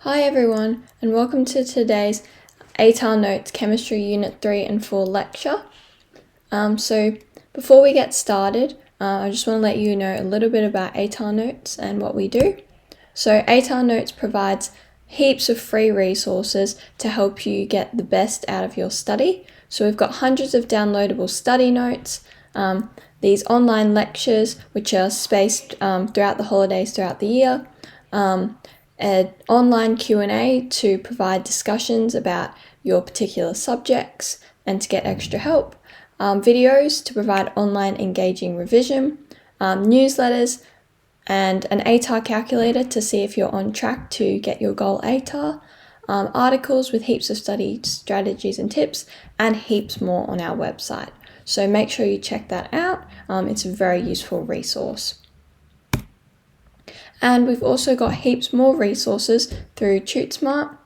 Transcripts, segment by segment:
Hi everyone, and welcome to today's ATAR Notes Chemistry Unit 3 and 4 lecture. So before we get started, I just want to let you know a little bit about ATAR Notes and what we do. So ATAR Notes provides heaps of free resources to help you get the best out of your study. So we've got hundreds of downloadable study notes, these online lectures which are spaced throughout the holidays throughout the year, an online Q&A to provide discussions about your particular subjects and to get extra help, videos to provide online engaging revision, newsletters, and an ATAR calculator to see if you're on track to get your goal ATAR, articles with heaps of study strategies and tips, and heaps more on our website. So make sure you check that out. It's a very useful resource. And we've also got heaps more resources through TuteSmart,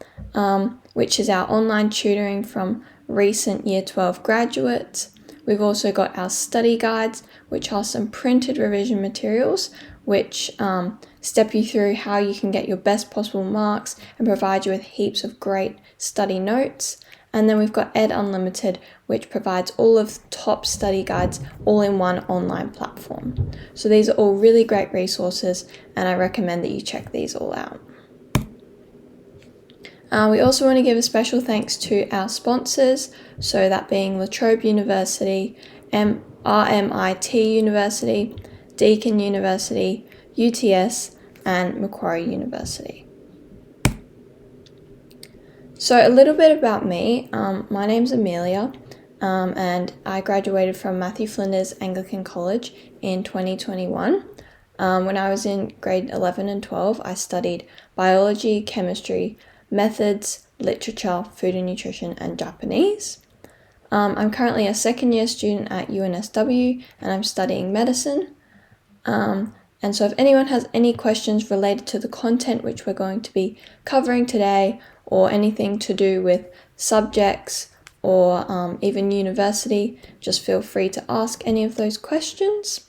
which is our online tutoring from recent Year 12 graduates. We've also got our study guides, which are some printed revision materials, which step you through how you can get your best possible marks and provide you with heaps of great study notes. And then we've got Ed Unlimited, which provides all of the top study guides all in one online platform. So these are all really great resources, and I recommend that you check these all out. We also want to give a special thanks to our sponsors, so that being La Trobe University, RMIT University, Deakin University, UTS, and Macquarie University. So a little bit about me. My name's Amelia, and I graduated from Matthew Flinders Anglican College in 2021. When I was in grade 11 and 12, I studied biology, chemistry, methods, literature, food and nutrition, and Japanese. I'm currently a second year student at UNSW, and I'm studying medicine. And so if anyone has any questions related to the content which we're going to be covering today, or anything to do with subjects or even university, just feel free to ask any of those questions.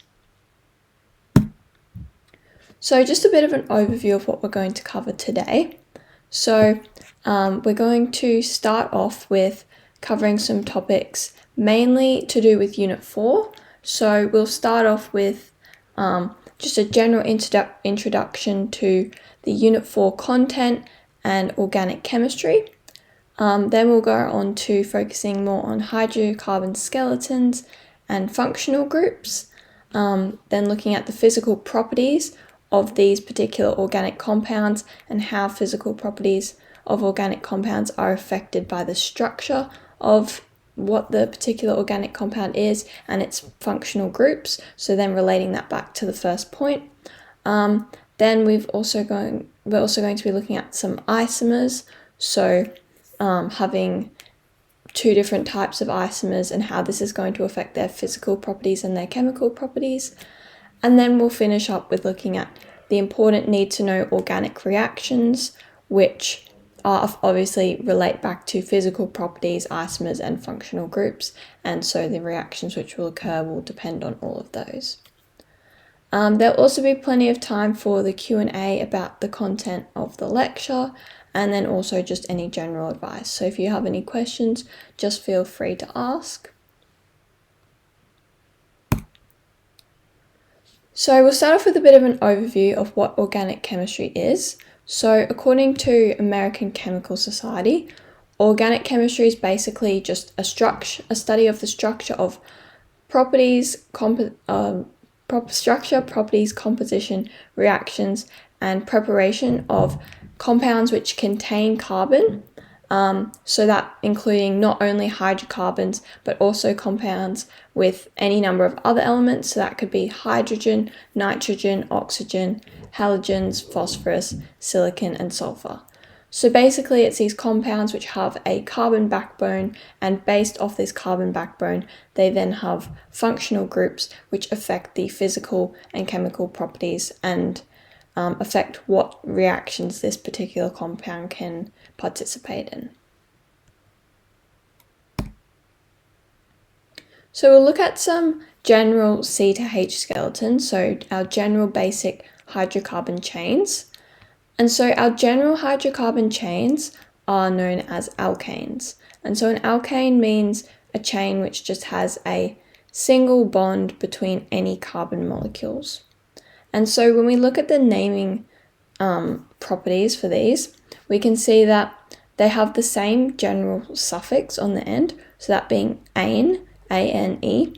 So just a bit of an overview of what we're going to cover today. So we're going to start off with covering some topics mainly to do with Unit 4. So we'll start off with just a general introduction to the Unit 4 content and organic chemistry. Then we'll go on to focusing more on hydrocarbon skeletons and functional groups, then looking at the physical properties of these particular organic compounds and how physical properties of organic compounds are affected by the structure of what the particular organic compound is and its functional groups, so then relating that back to the first point. Then we're also going to be looking at some isomers, so having two different types of isomers and how this is going to affect their physical properties and their chemical properties. And then we'll finish up with looking at the important need-to-know organic reactions, which are obviously relate back to physical properties, isomers, and functional groups, and so the reactions which will occur will depend on all of those. There'll also be plenty of time for the Q&A about the content of the lecture, and then also just any general advice. So if you have any questions, just feel free to ask. So we'll start off with a bit of an overview of what organic chemistry is. So according to American Chemical Society, organic chemistry is basically just a study of the structure of properties, properties, composition, reactions, and preparation of compounds which contain carbon. So that including not only hydrocarbons, but also compounds with any number of other elements. So that could be hydrogen, nitrogen, oxygen, halogens, phosphorus, silicon, and sulfur. So basically it's these compounds which have a carbon backbone, and based off this carbon backbone, they then have functional groups which affect the physical and chemical properties and affect what reactions this particular compound can participate in. So we'll look at some general C to H skeletons, so our general basic hydrocarbon chains. And so our general hydrocarbon chains are known as alkanes. And so an alkane means a chain which just has a single bond between any carbon molecules. And so when we look at the naming properties for these, we can see that they have the same general suffix on the end, so that being ane, A-N-E,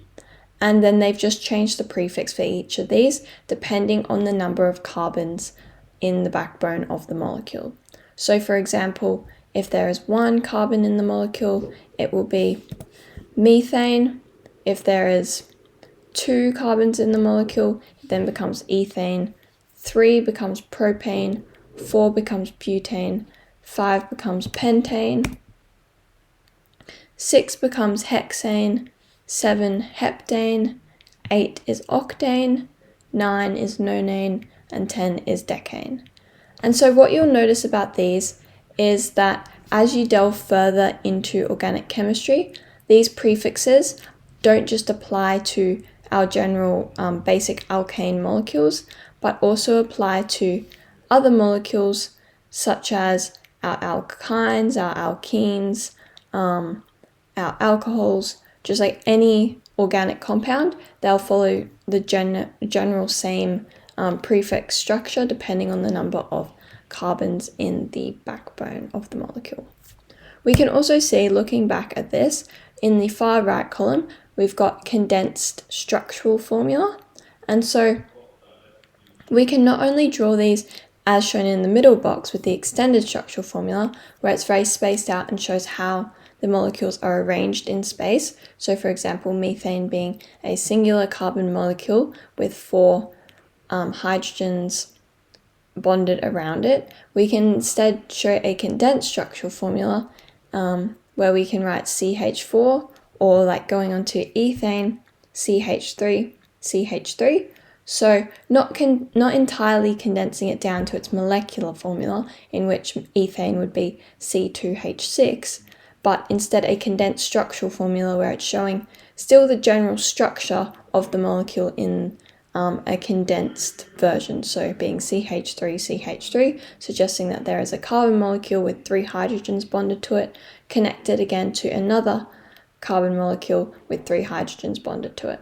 and then they've just changed the prefix for each of these depending on the number of carbons in the backbone of the molecule. So for example, if there is 1 carbon in the molecule, it will be methane. If there is 2 carbons in the molecule, it then becomes ethane. 3 becomes propane, 4 becomes butane, 5 becomes pentane, 6 becomes hexane, 7 heptane, 8 is octane, 9 is nonane, and 10 is decane. And so what you'll notice about these is that as you delve further into organic chemistry, these prefixes don't just apply to our general basic alkane molecules, but also apply to other molecules such as our alkynes, our alkenes, our alcohols. Just like any organic compound, they'll follow the general same prefix structure depending on the number of carbons in the backbone of the molecule. We can also see, looking back at this, in the far right column, we've got condensed structural formula. And so we can not only draw these as shown in the middle box with the extended structural formula, where it's very spaced out and shows how the molecules are arranged in space. So for example, methane being a singular carbon molecule with 4 hydrogens bonded around it. We can instead show a condensed structural formula where we can write CH4, or like going on to ethane, CH3, CH3. So not entirely condensing it down to its molecular formula, in which ethane would be C2H6, but instead a condensed structural formula where it's showing still the general structure of the molecule in a condensed version, so being CH3, CH3, suggesting that there is a carbon molecule with 3 hydrogens bonded to it, connected again to another carbon molecule with 3 hydrogens bonded to it.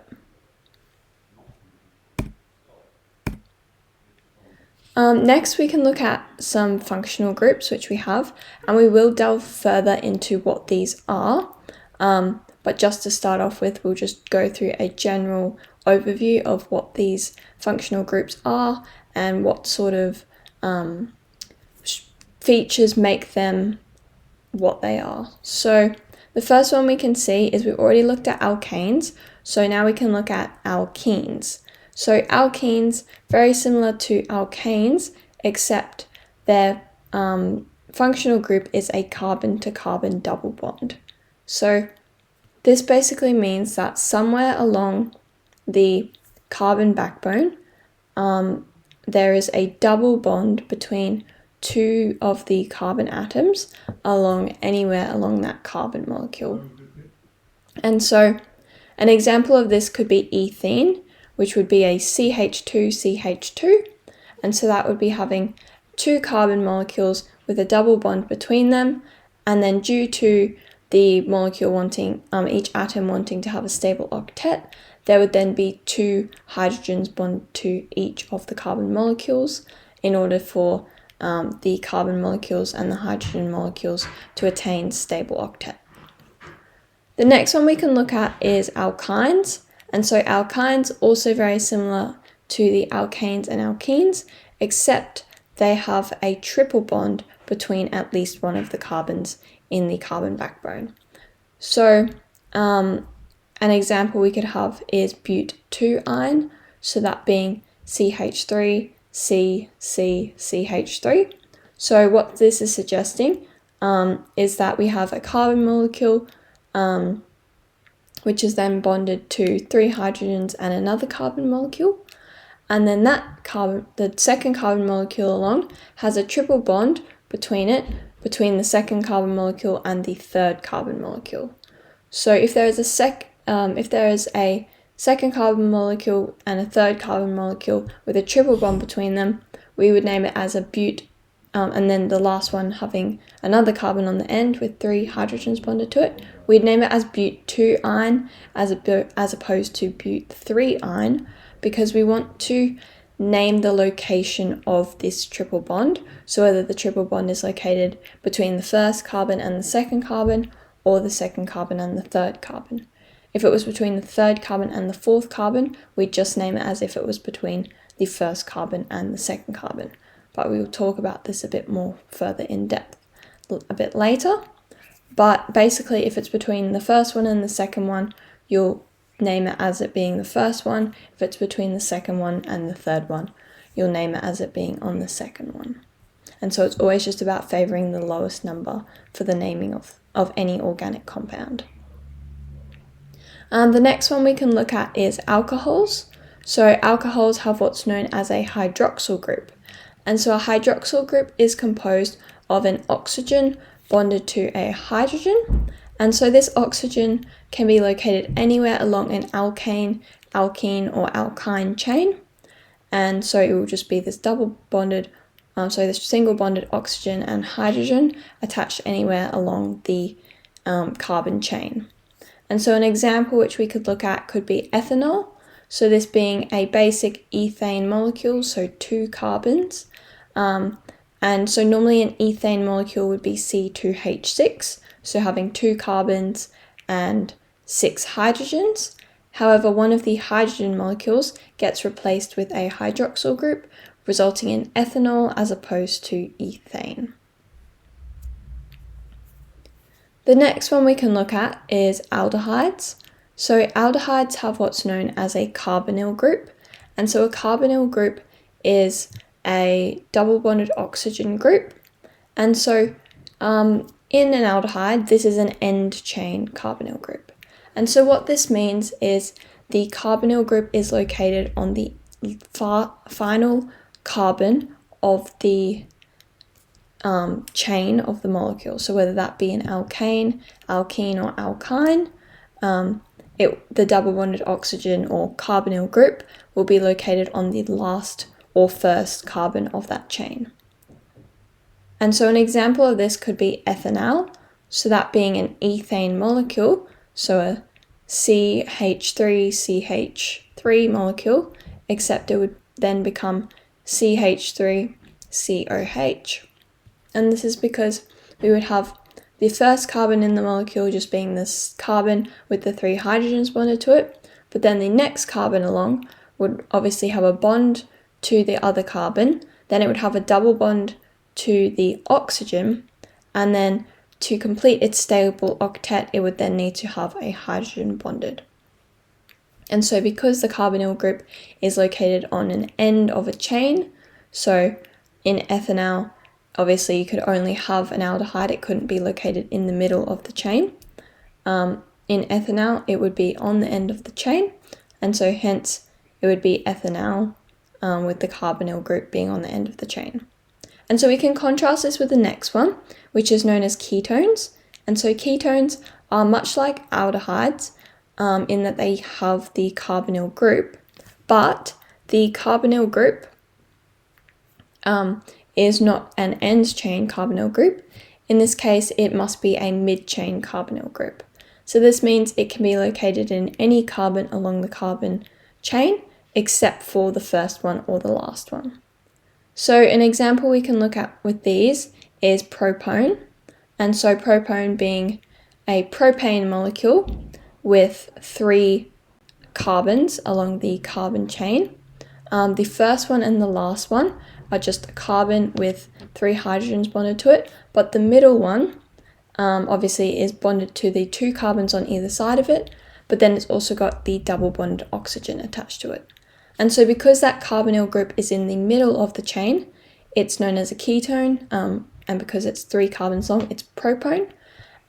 Next, we can look at some functional groups which we have, and we will delve further into what these are. But just to start off with, we'll just go through a general overview of what these functional groups are and what sort of features make them what they are. So the first one we can see is we've already looked at alkanes, so now we can look at alkenes. So alkenes, very similar to alkanes, except their functional group is a carbon-to-carbon double bond. So this basically means that somewhere along the carbon backbone, there is a double bond between 2 of the carbon atoms anywhere along that carbon molecule. And so an example of this could be ethene, which would be a CH2CH2, and so that would be having 2 carbon molecules with a double bond between them, and then due to the molecule wanting, each atom wanting to have a stable octet, there would then be 2 hydrogens bonded to each of the carbon molecules in order for the carbon molecules and the hydrogen molecules to attain stable octet. The next one we can look at is alkynes. And so alkynes, also very similar to the alkanes and alkenes, except they have a triple bond between at least one of the carbons in the carbon backbone. So an example we could have is but2-ine, so that being CH3, C, C, CH3. So what this is suggesting is that we have a carbon molecule which is then bonded to 3 hydrogens and another carbon molecule. And then the second carbon molecule along has a triple bond between the second carbon molecule and the third carbon molecule. So if there is a second carbon molecule and a third carbon molecule with a triple bond between them, we would name it as a and then the last one having another carbon on the end with 3 hydrogens bonded to it, we'd name it as but2-ine as opposed to but3-ine, because we want to name the location of this triple bond, so whether the triple bond is located between the first carbon and the second carbon, or the second carbon and the third carbon. If it was between the third carbon and the fourth carbon, we'd just name it as if it was between the first carbon and the second carbon. But we will talk about this a bit more further in depth a bit later. But basically, if it's between the first one and the second one, you'll name it as it being the first one. If it's between the second one and the third one, you'll name it as it being on the second one. And so it's always just about favouring the lowest number for the naming of any organic compound. The next one we can look at is alcohols. So alcohols have what's known as a hydroxyl group. And so a hydroxyl group is composed of an oxygen bonded to a hydrogen. And so this oxygen can be located anywhere along an alkane, alkene, or alkyne chain. And so it will just be this this single bonded oxygen and hydrogen attached anywhere along the carbon chain. And so an example which we could look at could be ethanol. So this being a basic ethane molecule, so 2 carbons. And so normally an ethane molecule would be C2H6, so having 2 carbons and 6 hydrogens. However, one of the hydrogen molecules gets replaced with a hydroxyl group, resulting in ethanol as opposed to ethane. The next one we can look at is aldehydes. So aldehydes have what's known as a carbonyl group. And so a carbonyl group is a double bonded oxygen group. And so in an aldehyde, this is an end chain carbonyl group. And so what this means is the carbonyl group is located on the final carbon of the chain of the molecule. So whether that be an alkane, alkene, or alkyne, the double bonded oxygen or carbonyl group will be located on the last or first carbon of that chain. And so an example of this could be ethanal, so that being an ethane molecule, so a CH3CH3 molecule, except it would then become CH3COH. And this is because we would have the first carbon in the molecule just being this carbon with the 3 hydrogens bonded to it, but then the next carbon along would obviously have a bond to the other carbon, then it would have a double bond to the oxygen, and then to complete its stable octet, it would then need to have a hydrogen bonded. And so because the carbonyl group is located on an end of a chain, so in ethanal, obviously you could only have an aldehyde, it couldn't be located in the middle of the chain. In ethanal, it would be on the end of the chain, and so hence it would be ethanal with the carbonyl group being on the end of the chain. And so we can contrast this with the next one, which is known as ketones. And so ketones are much like aldehydes in that they have the carbonyl group, but the carbonyl group is not an end chain carbonyl group. In this case, it must be a mid-chain carbonyl group. So this means it can be located in any carbon along the carbon chain, except for the first one or the last one. So an example we can look at with these is propone. And so propone being a propane molecule with 3 carbons along the carbon chain. The first one and the last one are just a carbon with 3 hydrogens bonded to it, but the middle one obviously is bonded to the 2 carbons on either side of it, but then it's also got the double bonded oxygen attached to it. And so because that carbonyl group is in the middle of the chain, it's known as a ketone, and because it's 3 carbons long, it's propone.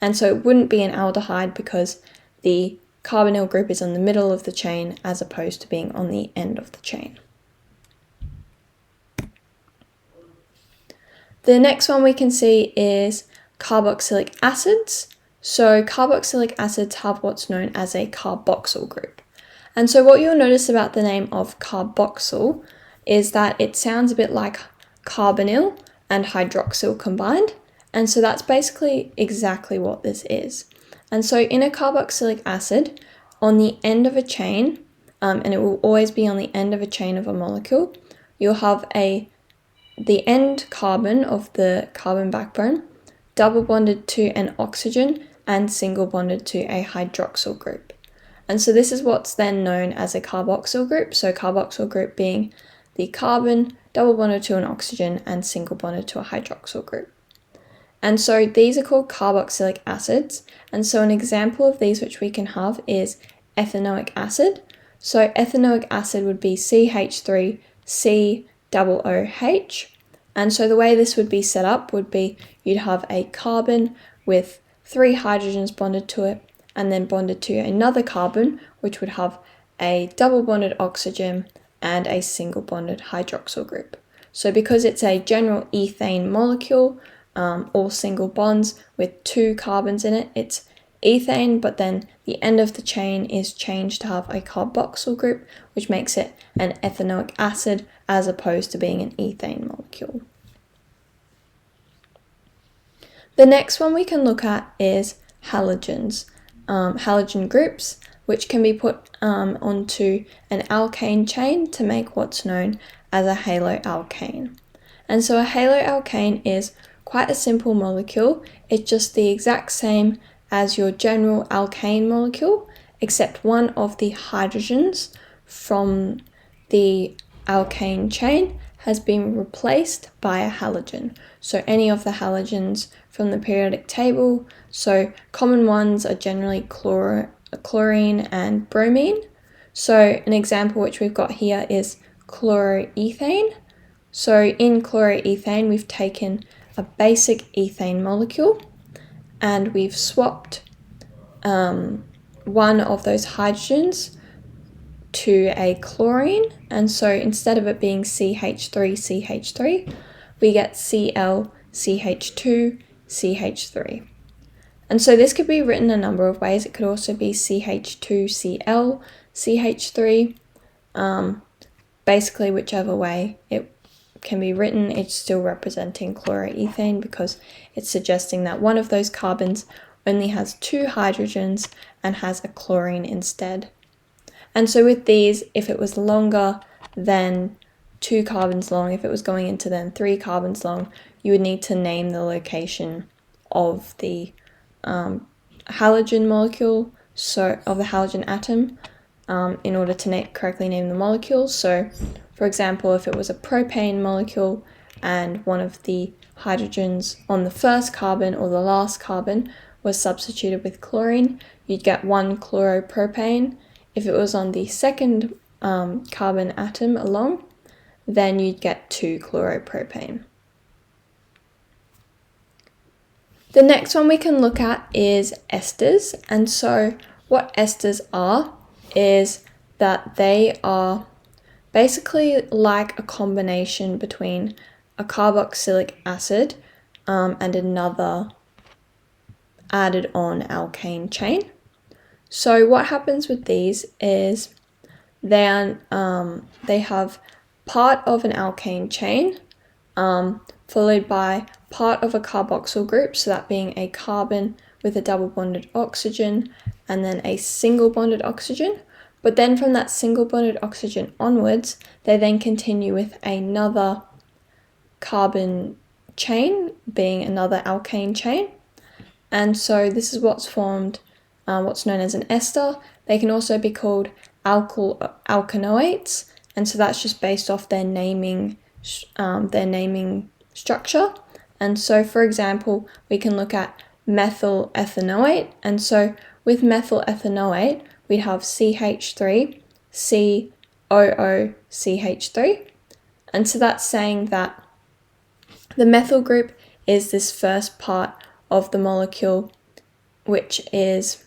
And so it wouldn't be an aldehyde because the carbonyl group is in the middle of the chain as opposed to being on the end of the chain. The next one we can see is carboxylic acids. So carboxylic acids have what's known as a carboxyl group. And so what you'll notice about the name of carboxyl is that it sounds a bit like carbonyl, and hydroxyl combined. And so that's basically exactly what this is. And so in a carboxylic acid, on the end of a chain, and it will always be on the end of a chain of a molecule, you'll have the end carbon of the carbon backbone double bonded to an oxygen and single bonded to a hydroxyl group. And so this is what's then known as a carboxyl group. So carboxyl group being the carbon double bonded to an oxygen and single bonded to a hydroxyl group. And so these are called carboxylic acids. And so an example of these which we can have is ethanoic acid. So ethanoic acid would be CH3COOH. And so the way this would be set up would be you'd have a carbon with 3 hydrogens bonded to it, and then bonded to another carbon, which would have a double bonded oxygen and a single bonded hydroxyl group. So because it's a general ethane molecule, all single bonds with 2 carbons in it, it's ethane, but then the end of the chain is changed to have a carboxyl group, which makes it an ethanoic acid as opposed to being an ethane molecule. The next one we can look at is halogens, halogen groups, which can be put onto an alkane chain to make what's known as a haloalkane. And so a haloalkane is quite a simple molecule. It's just the exact same as your general alkane molecule, except one of the hydrogens from the alkane chain has been replaced by a halogen. So any of the halogens from the periodic table, so common ones are generally chlorine and bromine. So an example which we've got here is chloroethane. So in chloroethane, we've taken a basic ethane molecule and we've swapped one of those hydrogens to a chlorine, and so instead of it being CH3CH3, we get ClCH2CH3. And so this could be written a number of ways. It could also be CH2ClCH3. Basically, whichever way it can be written, it's still representing chloroethane because it's suggesting that one of those carbons only has 2 hydrogens and has a chlorine instead. And so with these, if it was longer than 2 carbons long, if it was going into then 3 carbons long, you would need to name the location of the halogen molecule, so of the halogen atom, in order to correctly name the molecules. So for example, if it was a propane molecule and one of the hydrogens on the first carbon or the last carbon was substituted with chlorine, you'd get 1 chloropropane. If it was on the second carbon atom along, then you'd get 2 chloropropane. The next one we can look at is esters. And so what esters are is that they are basically like a combination between a carboxylic acid and another added on alkane chain. So what happens with these is they have part of an alkane chain followed by part of a carboxyl group, so that being a carbon with a double bonded oxygen and then a single bonded oxygen. But then from that single bonded oxygen onwards, they then continue with another carbon chain, being another alkane chain. And so this is what's formed, what's known as an ester. They can also be called alkanoates, and so that's just based off their naming structure. And so, for example, we can look at methyl ethanoate, and so with methyl ethanoate, we'd have CH3COOCH3, and so that's saying that the methyl group is this first part of the molecule, which is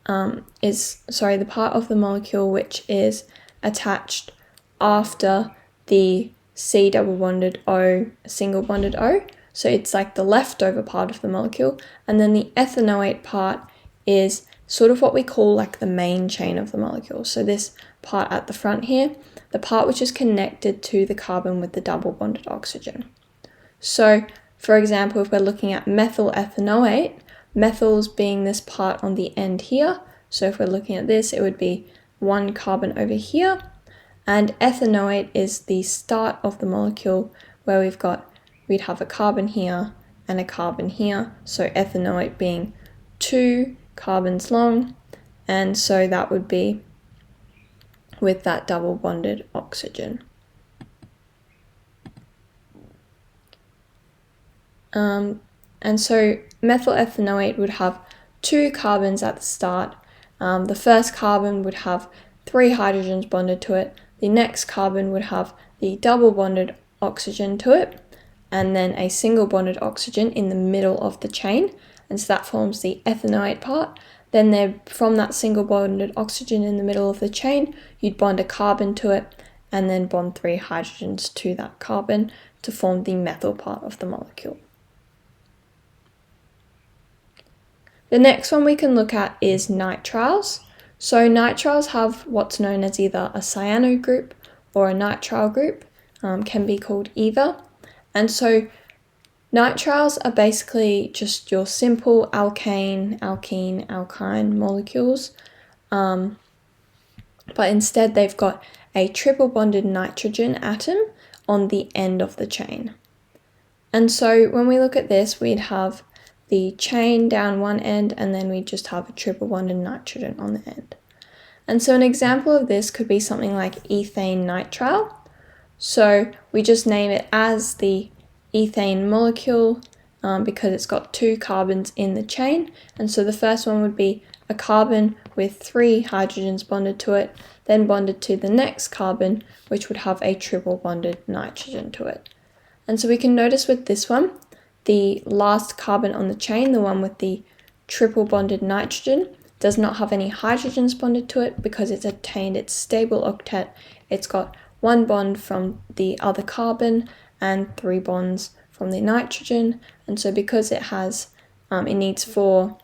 the part of the molecule which is attached after the C double bonded O, single bonded O. So it's like the leftover part of the molecule, and then the ethanoate part is sort of what we call like the main chain of the molecule. So this part at the front here, the part which is connected to the carbon with the double bonded oxygen. So, for example, if we're looking at methyl ethanoate, methyls being this part on the end here. So if we're looking at this, it would be one carbon over here. And ethanoate is the start of the molecule where we'd have a carbon here and a carbon here. So ethanoate being 2 carbons long. And so that would be with that double bonded oxygen. And so methyl ethanoate would have 2 carbons at the start. The first carbon would have 3 hydrogens bonded to it. The next carbon would have the double bonded oxygen to it, and then a single bonded oxygen in the middle of the chain. And so that forms the ethanoate part. Then from that single bonded oxygen in the middle of the chain, you'd bond a carbon to it, and then bond 3 hydrogens to that carbon to form the methyl part of the molecule. The next one we can look at is nitriles. So nitriles have what's known as either a cyano group or a nitrile group, can be called either. And so nitriles are basically just your simple alkane, alkene, alkyne molecules, but instead they've got a triple bonded nitrogen atom on the end of the chain. And so when we look at this, we'd have the chain down one end, and then we just have a triple bonded nitrogen on the end. And so an example of this could be something like ethane nitrile. So we just name it as the ethane molecule because it's got 2 carbons in the chain. And so the first one would be a carbon with 3 hydrogens bonded to it, then bonded to the next carbon, which would have a triple bonded nitrogen to it. And so we can notice with this one, the last carbon on the chain, the one with the triple bonded nitrogen, does not have any hydrogens bonded to it because it's attained its stable octet. It's got 1 bond from the other carbon and 3 bonds from the nitrogen. And so because it needs 4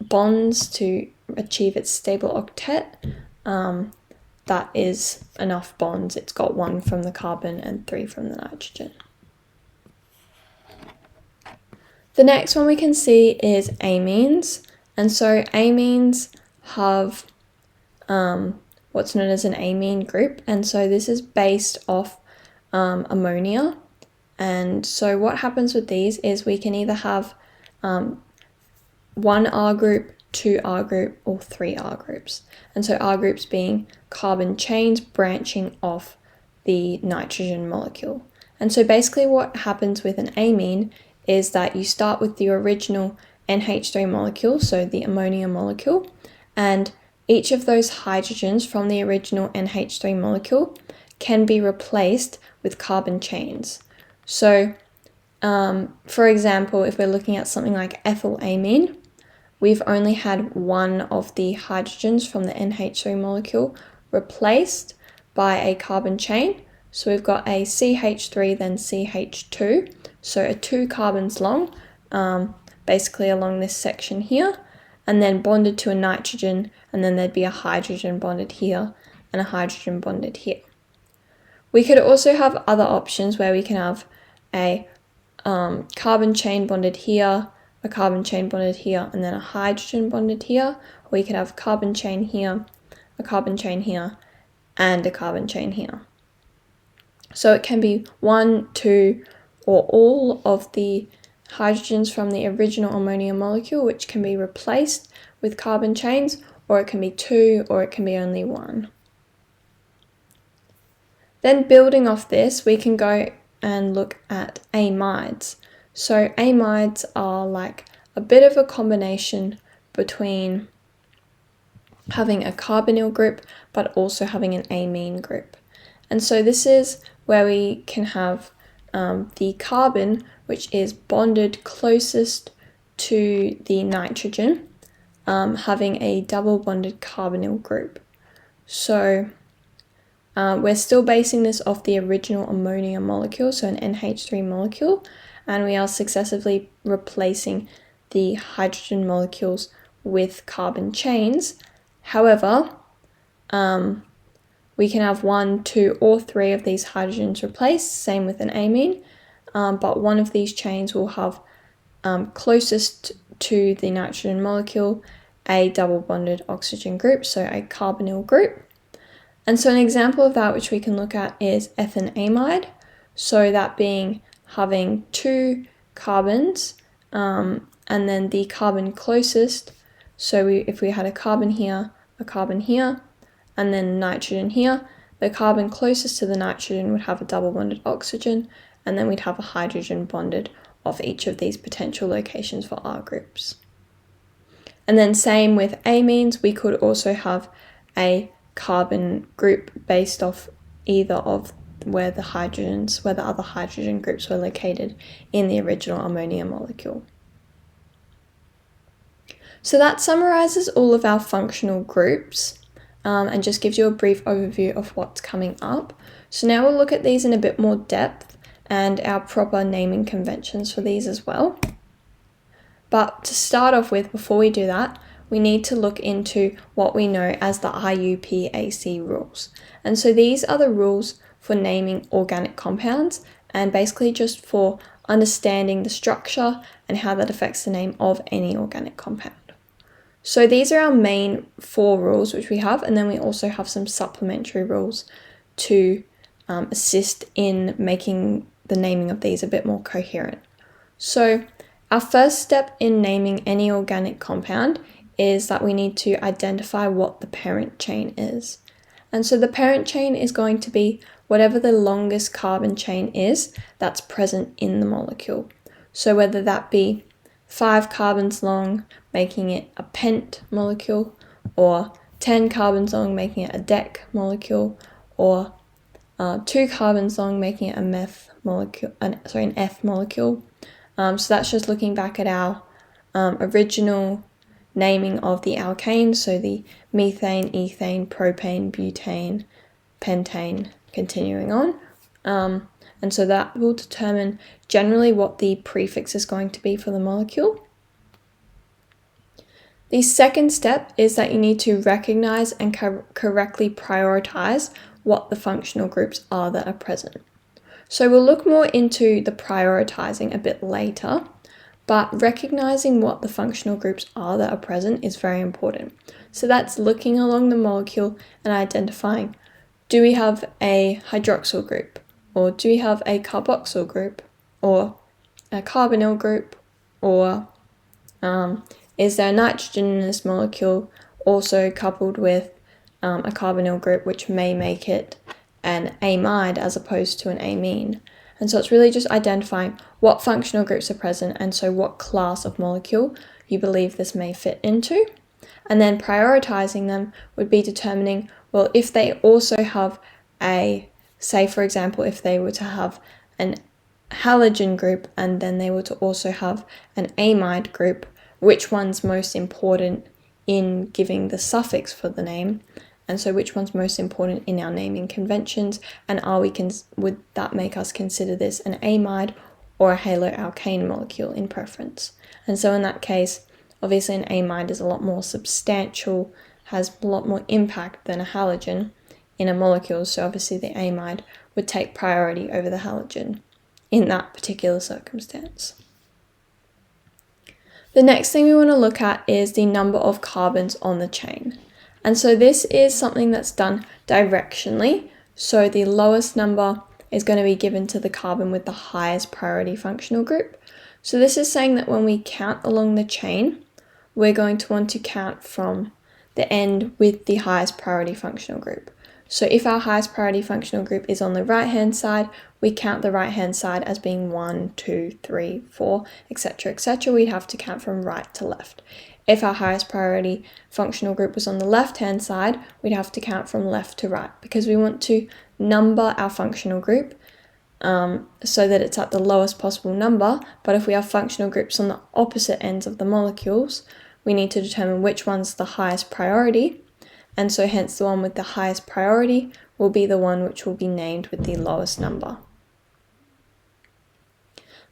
bonds to achieve its stable octet, that is enough bonds. It's got 1 from the carbon and 3 from the nitrogen. The next one we can see is amines. And so amines have what's known as an amine group. And so this is based off ammonia. And so what happens with these is we can either have 1 R group, 2 R group, or 3 R groups. And so R groups being carbon chains branching off the nitrogen molecule. And so basically what happens with an amine is that you start with the original NH3 molecule, so the ammonia molecule, and each of those hydrogens from the original NH3 molecule can be replaced with carbon chains. So, for example, if we're looking at something like ethylamine, we've only had 1 of the hydrogens from the NH3 molecule replaced by a carbon chain. So we've got a CH3, then CH2, so 2 carbons long, basically along this section here, and then bonded to a nitrogen, and then there'd be a hydrogen bonded here and a hydrogen bonded here. We could also have other options where we can have a carbon chain bonded here, a carbon chain bonded here, and then a hydrogen bonded here. Or we could have a carbon chain here, a carbon chain here, and a carbon chain here. So it can be 1, 2, or all of the hydrogens from the original ammonia molecule, which can be replaced with carbon chains, or it can be 2, or it can be only 1. Then building off this, we can go and look at amides. So amides are like a bit of a combination between having a carbonyl group, but also having an amine group. And so this is where we can have the carbon, which is bonded closest to the nitrogen, having a double bonded carbonyl group. So we're still basing this off the original ammonia molecule, so an NH3 molecule, and we are successively replacing the hydrogen molecules with carbon chains. However, we can have 1, 2, or 3 of these hydrogens replaced, same with an amine, but one of these chains will have closest to the nitrogen molecule a double bonded oxygen group, so a carbonyl group. And so an example of that which we can look at is ethanamide, so that being having 2 carbons, and then the carbon closest, so if we had a carbon here, and then nitrogen here, the carbon closest to the nitrogen would have a double bonded oxygen, and then we'd have a hydrogen bonded off each of these potential locations for R groups. And then same with amines, we could also have a carbon group based off either of where the other hydrogen groups were located in the original ammonia molecule. So that summarizes all of our functional groups and just gives you a brief overview of what's coming up. So now we'll look at these in a bit more depth and our proper naming conventions for these as well. But to start off with, before we do that, we need to look into what we know as the IUPAC rules. And so these are the rules for naming organic compounds and basically just for understanding the structure and how that affects the name of any organic compound. So these are our main 4 rules which we have, and then we also have some supplementary rules to assist in making the naming of these a bit more coherent. So our first step in naming any organic compound is that we need to identify what the parent chain is. And so the parent chain is going to be whatever the longest carbon chain is that's present in the molecule. So whether that be 5 carbons long, making it a pent molecule, or 10 carbons long, making it a dec molecule, or 2 carbons long, making it a meth molecule, an F molecule. So that's just looking back at our original naming of the alkanes, so the methane, ethane, propane, butane, pentane, continuing on. And so that will determine generally what the prefix is going to be for the molecule. The second step is that you need to recognize and correctly prioritize what the functional groups are that are present. So we'll look more into the prioritizing a bit later, but recognizing what the functional groups are that are present is very important. So that's looking along the molecule and identifying, do we have a hydroxyl group, or do we have a carboxyl group, or a carbonyl group, or is there nitrogen in this molecule also coupled with a carbonyl group, which may make it an amide as opposed to an amine. And so it's really just identifying what functional groups are present and so what class of molecule you believe this may fit into. And then prioritizing them would be determining, well, if they also have say for example, if they were to have an halogen group and then they were to also have an amide group, which one's most important in giving the suffix for the name, and so which one's most important in our naming conventions, and would that make us consider this an amide or a haloalkane molecule in preference. And so in that case, obviously an amide is a lot more substantial, has a lot more impact than a halogen in a molecule, so obviously the amide would take priority over the halogen in that particular circumstance. The next thing we want to look at is the number of carbons on the chain. And so this is something that's done directionally. So the lowest number is going to be given to the carbon with the highest priority functional group. So this is saying that when we count along the chain, we're going to want to count from the end with the highest priority functional group. So if our highest priority functional group is on the right-hand side, we count the right-hand side as being 1, 2, 3, 4, etc., etc. We'd have to count from right to left. If our highest priority functional group was on the left-hand side, we'd have to count from left to right because we want to number our functional group so that it's at the lowest possible number. But if we have functional groups on the opposite ends of the molecules, we need to determine which one's the highest priority. And so hence the one with the highest priority will be the one which will be named with the lowest number.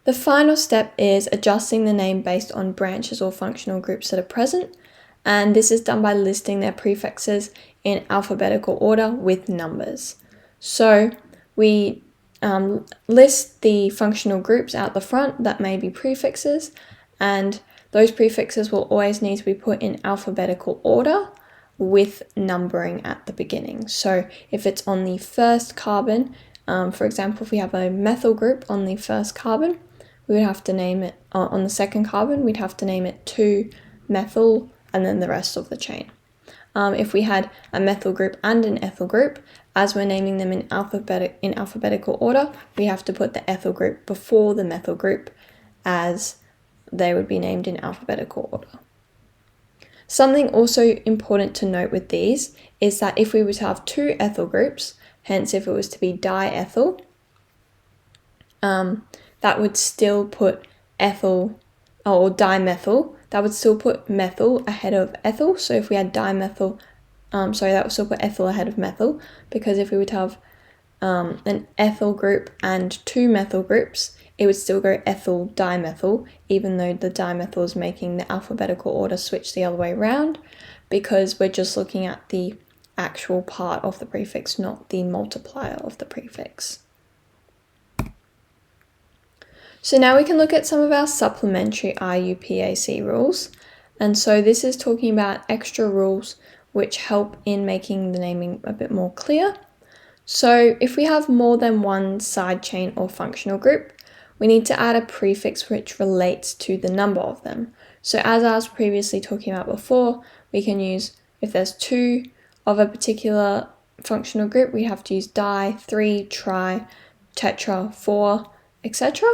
The final step is adjusting the name based on branches or functional groups that are present, and this is done by listing their prefixes in alphabetical order with numbers. So we list the functional groups out the front that may be prefixes, and those prefixes will always need to be put in alphabetical order with numbering at the beginning. So if it's on the first carbon, for example, if we have a methyl group on the first carbon, we would have to name it, on the second carbon, we'd have to name it 2-methyl and then the rest of the chain. If we had a methyl group and an ethyl group, as we're naming them in alphabetical order, we have to put the ethyl group before the methyl group as they would be named in alphabetical order. Something also important to note with these is that if we were to have 2 ethyl groups, hence if it was to be diethyl, that would still put ethyl, or dimethyl, that would still put methyl ahead of ethyl. So if we had dimethyl, that would still put ethyl ahead of methyl, because if we were to have an ethyl group and 2 methyl groups, it would still go ethyl dimethyl, even though the dimethyl is making the alphabetical order switch the other way around, because we're just looking at the actual part of the prefix, not the multiplier of the prefix. So now we can look at some of our supplementary IUPAC rules. And so this is talking about extra rules which help in making the naming a bit more clear. So if we have more than one side chain or functional group, we need to add a prefix which relates to the number of them. So as I was previously talking about before, we can use, if there's 2 of a particular functional group, we have to use di, 3, tri, tetra, 4, etc.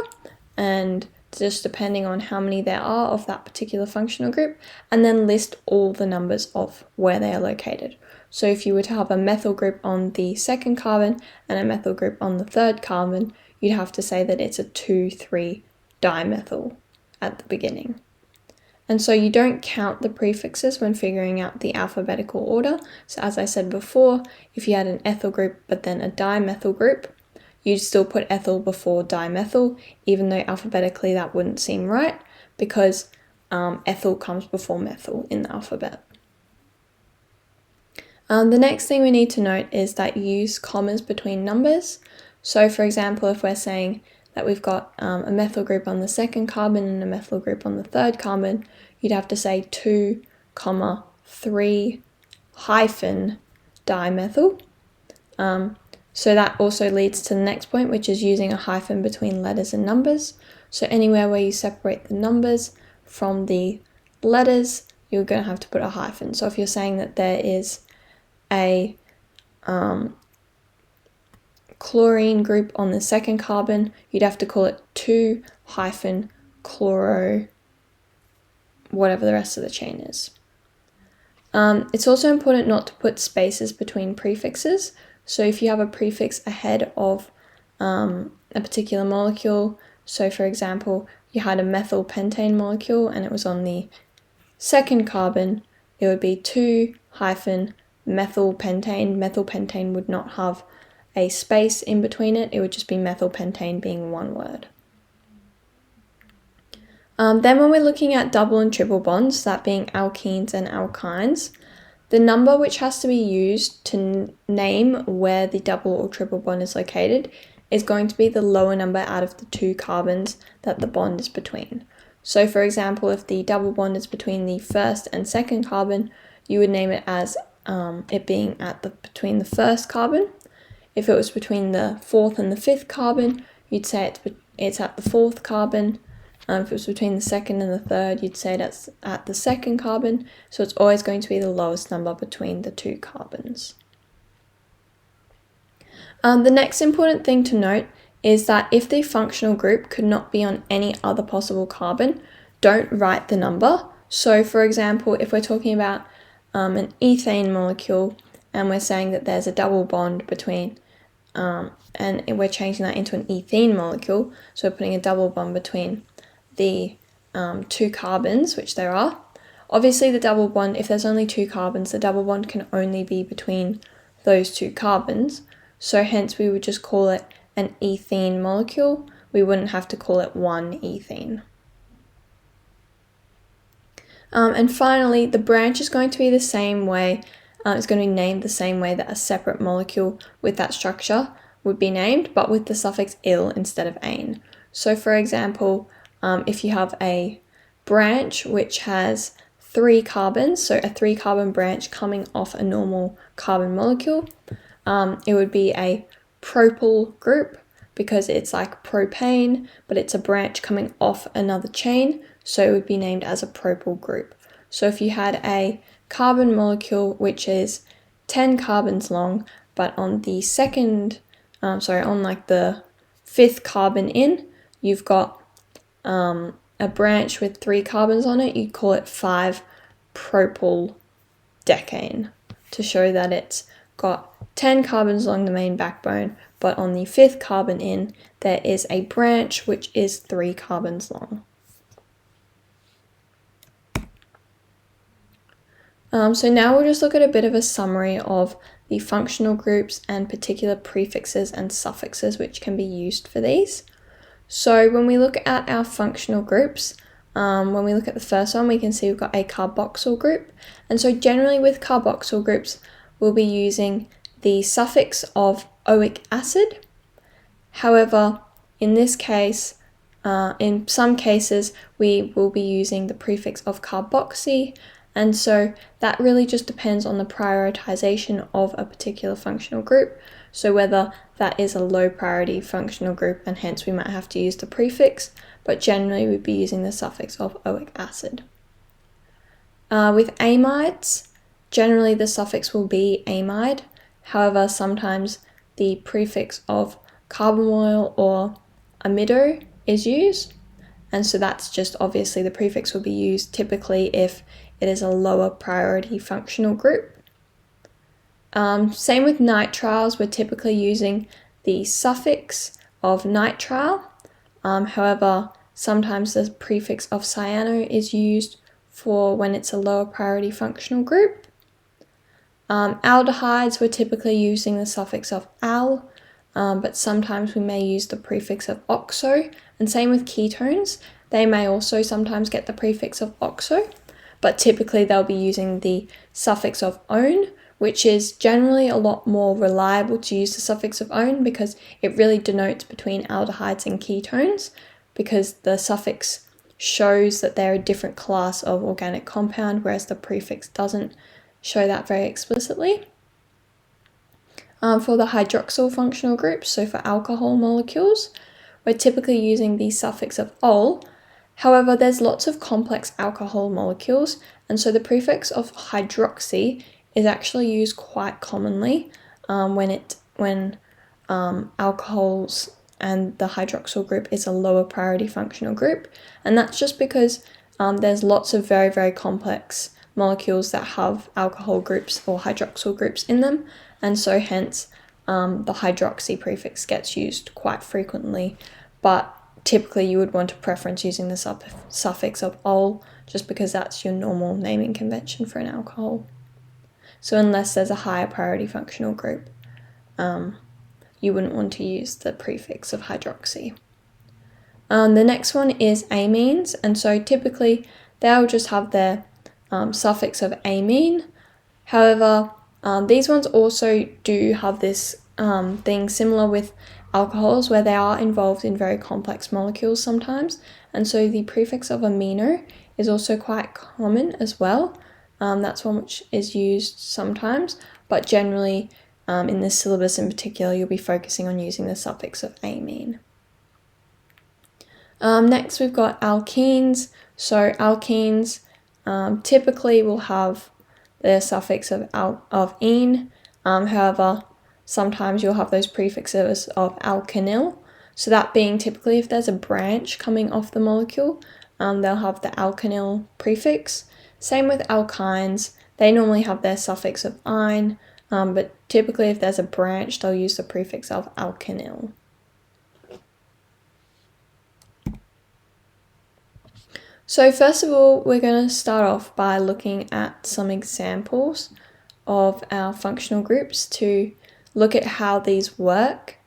And just depending on how many there are of that particular functional group, and then list all the numbers of where they are located. So if you were to have a methyl group on the second carbon and a methyl group on the third carbon, you'd have to say that it's a 2,3 dimethyl at the beginning. And so you don't count the prefixes when figuring out the alphabetical order. So as I said before, if you had an ethyl group but then a dimethyl group, you'd still put ethyl before dimethyl, even though alphabetically that wouldn't seem right, because ethyl comes before methyl in the alphabet. The next thing we need to note is that you use commas between numbers. So for example, if we're saying that we've got a methyl group on the second carbon and a methyl group on the third carbon, you'd have to say 2, 3 hyphen dimethyl. So that also leads to the next point, which is using a hyphen between letters and numbers. So anywhere where you separate the numbers from the letters, you're going to have to put a hyphen. So if you're saying that there is a chlorine group on the second carbon, you'd have to call it 2 hyphen chloro, whatever the rest of the chain is. It's also important not to put spaces between prefixes. So if you have a prefix ahead of a particular molecule, so for example, you had a methyl pentane molecule and it was on the second carbon, it would be 2 hyphen methyl pentane. Methyl pentane would not have a space in between it, it would just be methyl pentane being one word. Then when we're looking at double and triple bonds, that being alkenes and alkynes, the number which has to be used to name where the double or triple bond is located is going to be the lower number out of the 2 carbons that the bond is between. So for example, if the double bond is between the first and second carbon, you would name it as it being between the first carbon. If it was between the 4th and the 5th carbon, you'd say it's at the 4th carbon. If it was between the 2nd and the 3rd, you'd say that's at the 2nd carbon. So it's always going to be the lowest number between the 2 carbons. The next important thing to note is that if the functional group could not be on any other possible carbon, don't write the number. So for example, if we're talking about an ethane molecule and we're saying that there's a double bond between, and we're changing that into an ethene molecule, so we're putting a double bond between the 2 carbons, which there are. Obviously the double bond, if there's only 2 carbons, the double bond can only be between those 2 carbons. So hence we would just call it an ethene molecule. We wouldn't have to call it one ethene. And finally, the branch is going to be the same way, it's going to be named the same way that a separate molecule with that structure would be named, but with the suffix "il" instead of "ane." So for example, if you have a branch which has 3 carbons, so a 3-carbon branch coming off a normal carbon molecule, it would be a propyl group because it's like propane, but it's a branch coming off another chain, so it would be named as a propyl group. So if you had a carbon molecule which is 10 carbons long, but on the on like the 5th carbon in, you've got a branch with 3 carbons on it, you call it 5-propyl decane to show that it's got 10 carbons along the main backbone, but on the 5th carbon in, there is a branch which is 3 carbons long. So now we'll just look at a bit of a summary of the functional groups and particular prefixes and suffixes which can be used for these. So when we look at our functional groups, when we look at the first one, we can see we've got a carboxyl group. And so generally with carboxyl groups, we'll be using the suffix of oic acid. However, in this case, in some cases, we will be using the prefix of carboxy, and so that really just depends on the prioritization of a particular functional group. So whether that is a low priority functional group, and hence we might have to use the prefix, but generally we'd be using the suffix of oic acid. With amides, generally the suffix will be amide. However, sometimes the prefix of carbonyl or amido is used, and so that's just obviously the prefix will be used typically if it is a lower priority functional group. Same with nitriles, we're typically using the suffix of nitrile. However, sometimes the prefix of cyano is used for when it's a lower priority functional group. Aldehydes, we're typically using the suffix of al, but sometimes we may use the prefix of oxo, and same with ketones, they may also sometimes get the prefix of oxo, but typically they'll be using the suffix of -one, which is generally a lot more reliable to use the suffix of -one because it really denotes between aldehydes and ketones, because the suffix shows that they're a different class of organic compound, whereas the prefix doesn't show that very explicitly. For the hydroxyl functional groups, so for alcohol molecules, we're typically using the suffix of -ol. However, there's lots of complex alcohol molecules, and so the prefix of hydroxy is actually used quite commonly when alcohols and the hydroxyl group is a lower priority functional group, and that's just because there's lots of very, very complex molecules that have alcohol groups or hydroxyl groups in them, and so hence the hydroxy prefix gets used quite frequently, but typically you would want to preference using the suffix of -ol just because that's your normal naming convention for an alcohol. So unless there's a higher priority functional group, you wouldn't want to use the prefix of hydroxy. The next one is amines, and so typically they'll just have their suffix of amine. However, these ones also do have this thing similar with alcohols where they are involved in very complex molecules sometimes, and so the prefix of amino is also quite common as well. That's one which is used sometimes, but generally in this syllabus in particular you'll be focusing on using the suffix of amine. Next we've got alkenes. So alkenes typically will have the suffix of -ene. However, sometimes you'll have those prefixes of alkenyl. So that being typically if there's a branch coming off the molecule, they'll have the alkenyl prefix. Same with alkynes, they normally have their suffix of -ine, but typically if there's a branch, they'll use the prefix of alkenyl. So first of all, we're going to start off by looking at some examples of our functional groups to look at how these work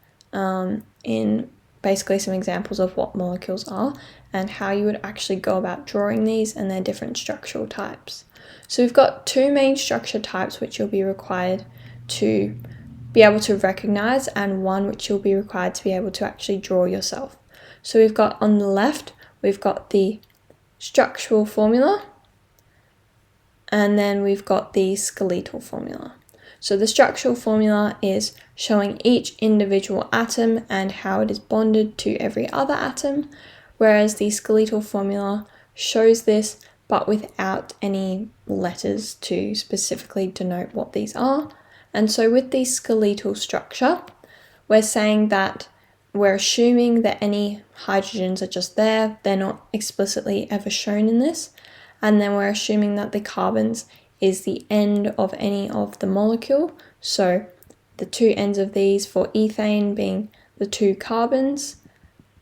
in basically some examples of what molecules are and how you would actually go about drawing these and their different structural types. So we've got two main structure types which you'll be required to be able to recognize and one which you'll be required to be able to actually draw yourself. So we've got on the left, we've got the structural formula, and then we've got the skeletal formula. So the structural formula is showing each individual atom and how it is bonded to every other atom, whereas the skeletal formula shows this but without any letters to specifically denote what these are. And so with the skeletal structure, we're saying that we're assuming that any hydrogens are just there, they're not explicitly ever shown in this, and then we're assuming that the carbons is the end of any of the molecule, so the two ends of these for ethane being the two carbons,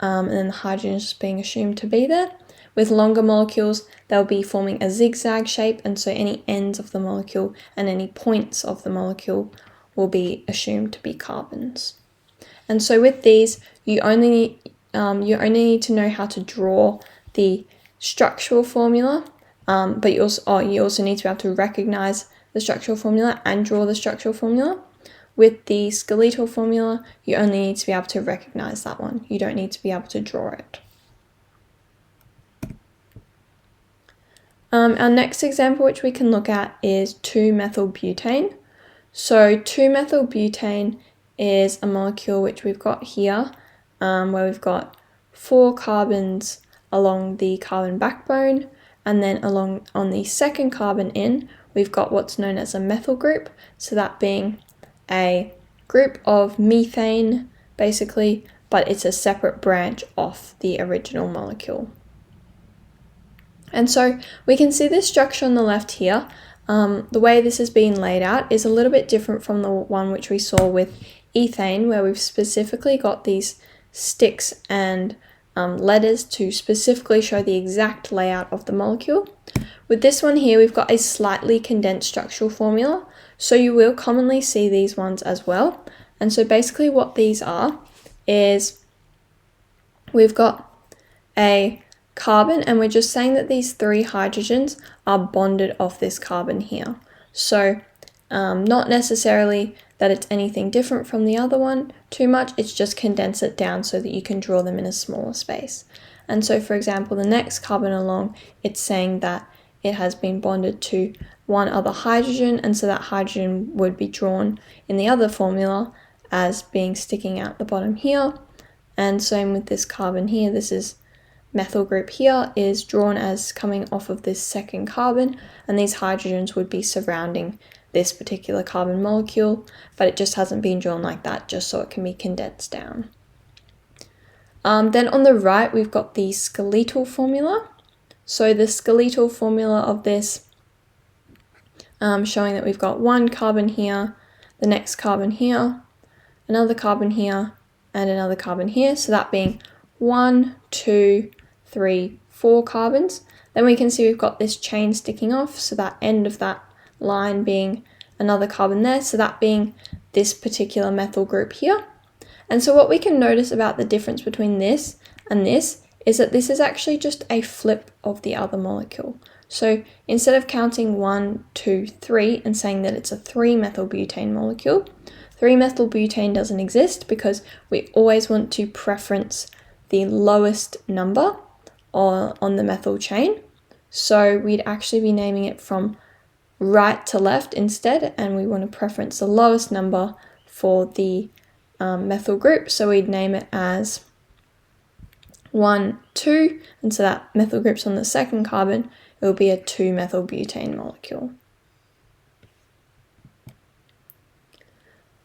and then the hydrogen is being assumed to be there. With longer molecules, they'll be forming a zigzag shape, and so any ends of the molecule and any points of the molecule will be assumed to be carbons. And so with these, you only need to know how to draw the structural formula, but you also need to be able to recognize the structural formula and draw the structural formula. With the skeletal formula, you only need to be able to recognize that one. You don't need to be able to draw it. Our next example which we can look at is 2-methylbutane. So 2-methylbutane is a molecule which we've got here, where we've got 4 carbons along the carbon backbone, and then along on the second carbon in, we've got what's known as a methyl group, so that being a group of methane, basically, but it's a separate branch off the original molecule. And so we can see this structure on the left here. The way this is being laid out is a little bit different from the one which we saw with ethane, where we've specifically got these sticks and letters to specifically show the exact layout of the molecule. With this one here, we've got a slightly condensed structural formula, so you will commonly see these ones as well. And so basically what these are is we've got a carbon, and we're just saying that these 3 hydrogens are bonded off this carbon here. So not necessarily that it's anything different from the other one too much, it's just condense it down so that you can draw them in a smaller space. And so for example, the next carbon along, it's saying that it has been bonded to one other hydrogen, and so that hydrogen would be drawn in the other formula as being sticking out the bottom here. And same with this carbon here, this is methyl group here is drawn as coming off of this second carbon, and these hydrogens would be surrounding this particular carbon molecule, but it just hasn't been drawn like that, just so it can be condensed down. Then on the right, we've got the skeletal formula. So the skeletal formula of this, showing that we've got one carbon here, the next carbon here, another carbon here, and another carbon here, so that being 1, 2, 3, 4 carbons. Then we can see we've got this chain sticking off, so that end of that line being another carbon there, so that being this particular methyl group here. And so what we can notice about the difference between this and this is that this is actually just a flip of the other molecule. So instead of counting 1, 2, 3 and saying that it's a 3-methylbutane molecule, 3-methylbutane doesn't exist because we always want to preference the lowest number on the methyl chain. So we'd actually be naming it from right to left instead, and we want to preference the lowest number for the methyl group, so we'd name it as 1, 2, and so that methyl group's on the second carbon, it will be a 2-methylbutane molecule.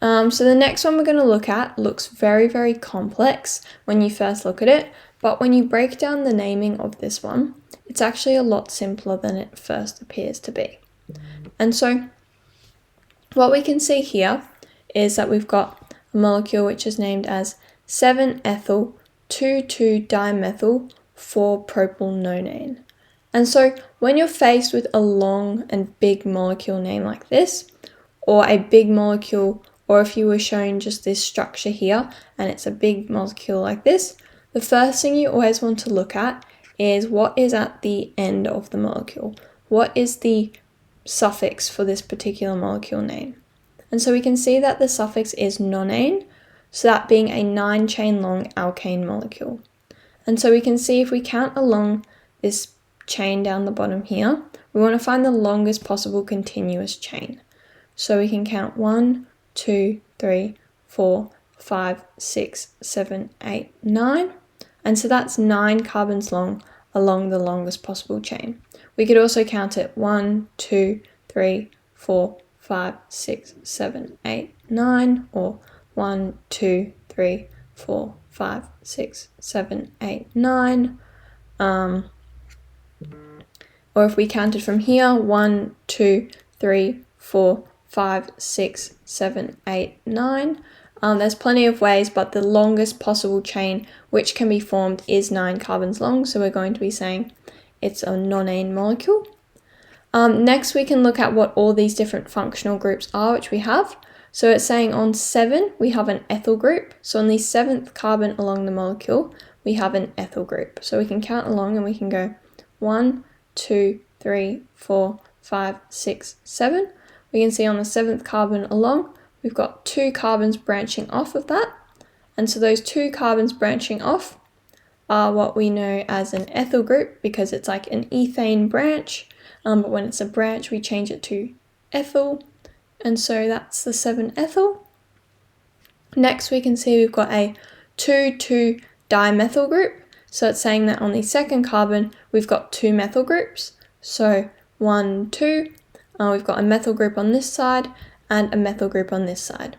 So the next one we're going to look at looks very, very complex when you first look at it, but when you break down the naming of this one, it's actually a lot simpler than it first appears to be. And so what we can see here is that we've got a molecule which is named as 7-ethyl 2,2-dimethyl 4-propylnonane. And so when you're faced with a long and big molecule name like this, or a big molecule, or if you were shown just this structure here and it's a big molecule like this, the first thing you always want to look at is what is at the end of the molecule. What is the suffix for this particular molecule name? And so we can see that the suffix is nonane, so that being a 9-chain long alkane molecule. And so we can see if we count along this chain down the bottom here, we want to find the longest possible continuous chain. So we can count 1, 2, 3, 4, 5, 6, 7, 8, 9. And so that's 9 carbons long along the longest possible chain. We could also count it 1, 2, 3, 4, 5, 6, 7, 8, 9, or 1, 2, 3, 4, 5, 6, 7, 8, 9. Or if we counted from here, 1, 2, 3, 4, 5, 6, 7, 8, 9. There's plenty of ways, but the longest possible chain which can be formed is 9 carbons long, so we're going to be saying it's a nonane molecule. Next, we can look at what all these different functional groups are, which we have. So it's saying on 7, we have an ethyl group. So on the 7th carbon along the molecule, we have an ethyl group. So we can count along and we can go 1, 2, 3, 4, 5, 6, 7. We can see on the 7th carbon along, we've got 2 carbons branching off of that. And so those 2 carbons branching off are what we know as an ethyl group, because it's like an ethane branch. But when it's a branch, we change it to ethyl. And so that's the 7-ethyl. Next, we can see we've got a 2,2 dimethyl group. So it's saying that on the 2nd carbon, we've got 2 methyl groups. So 1, 2, we've got a methyl group on this side and a methyl group on this side.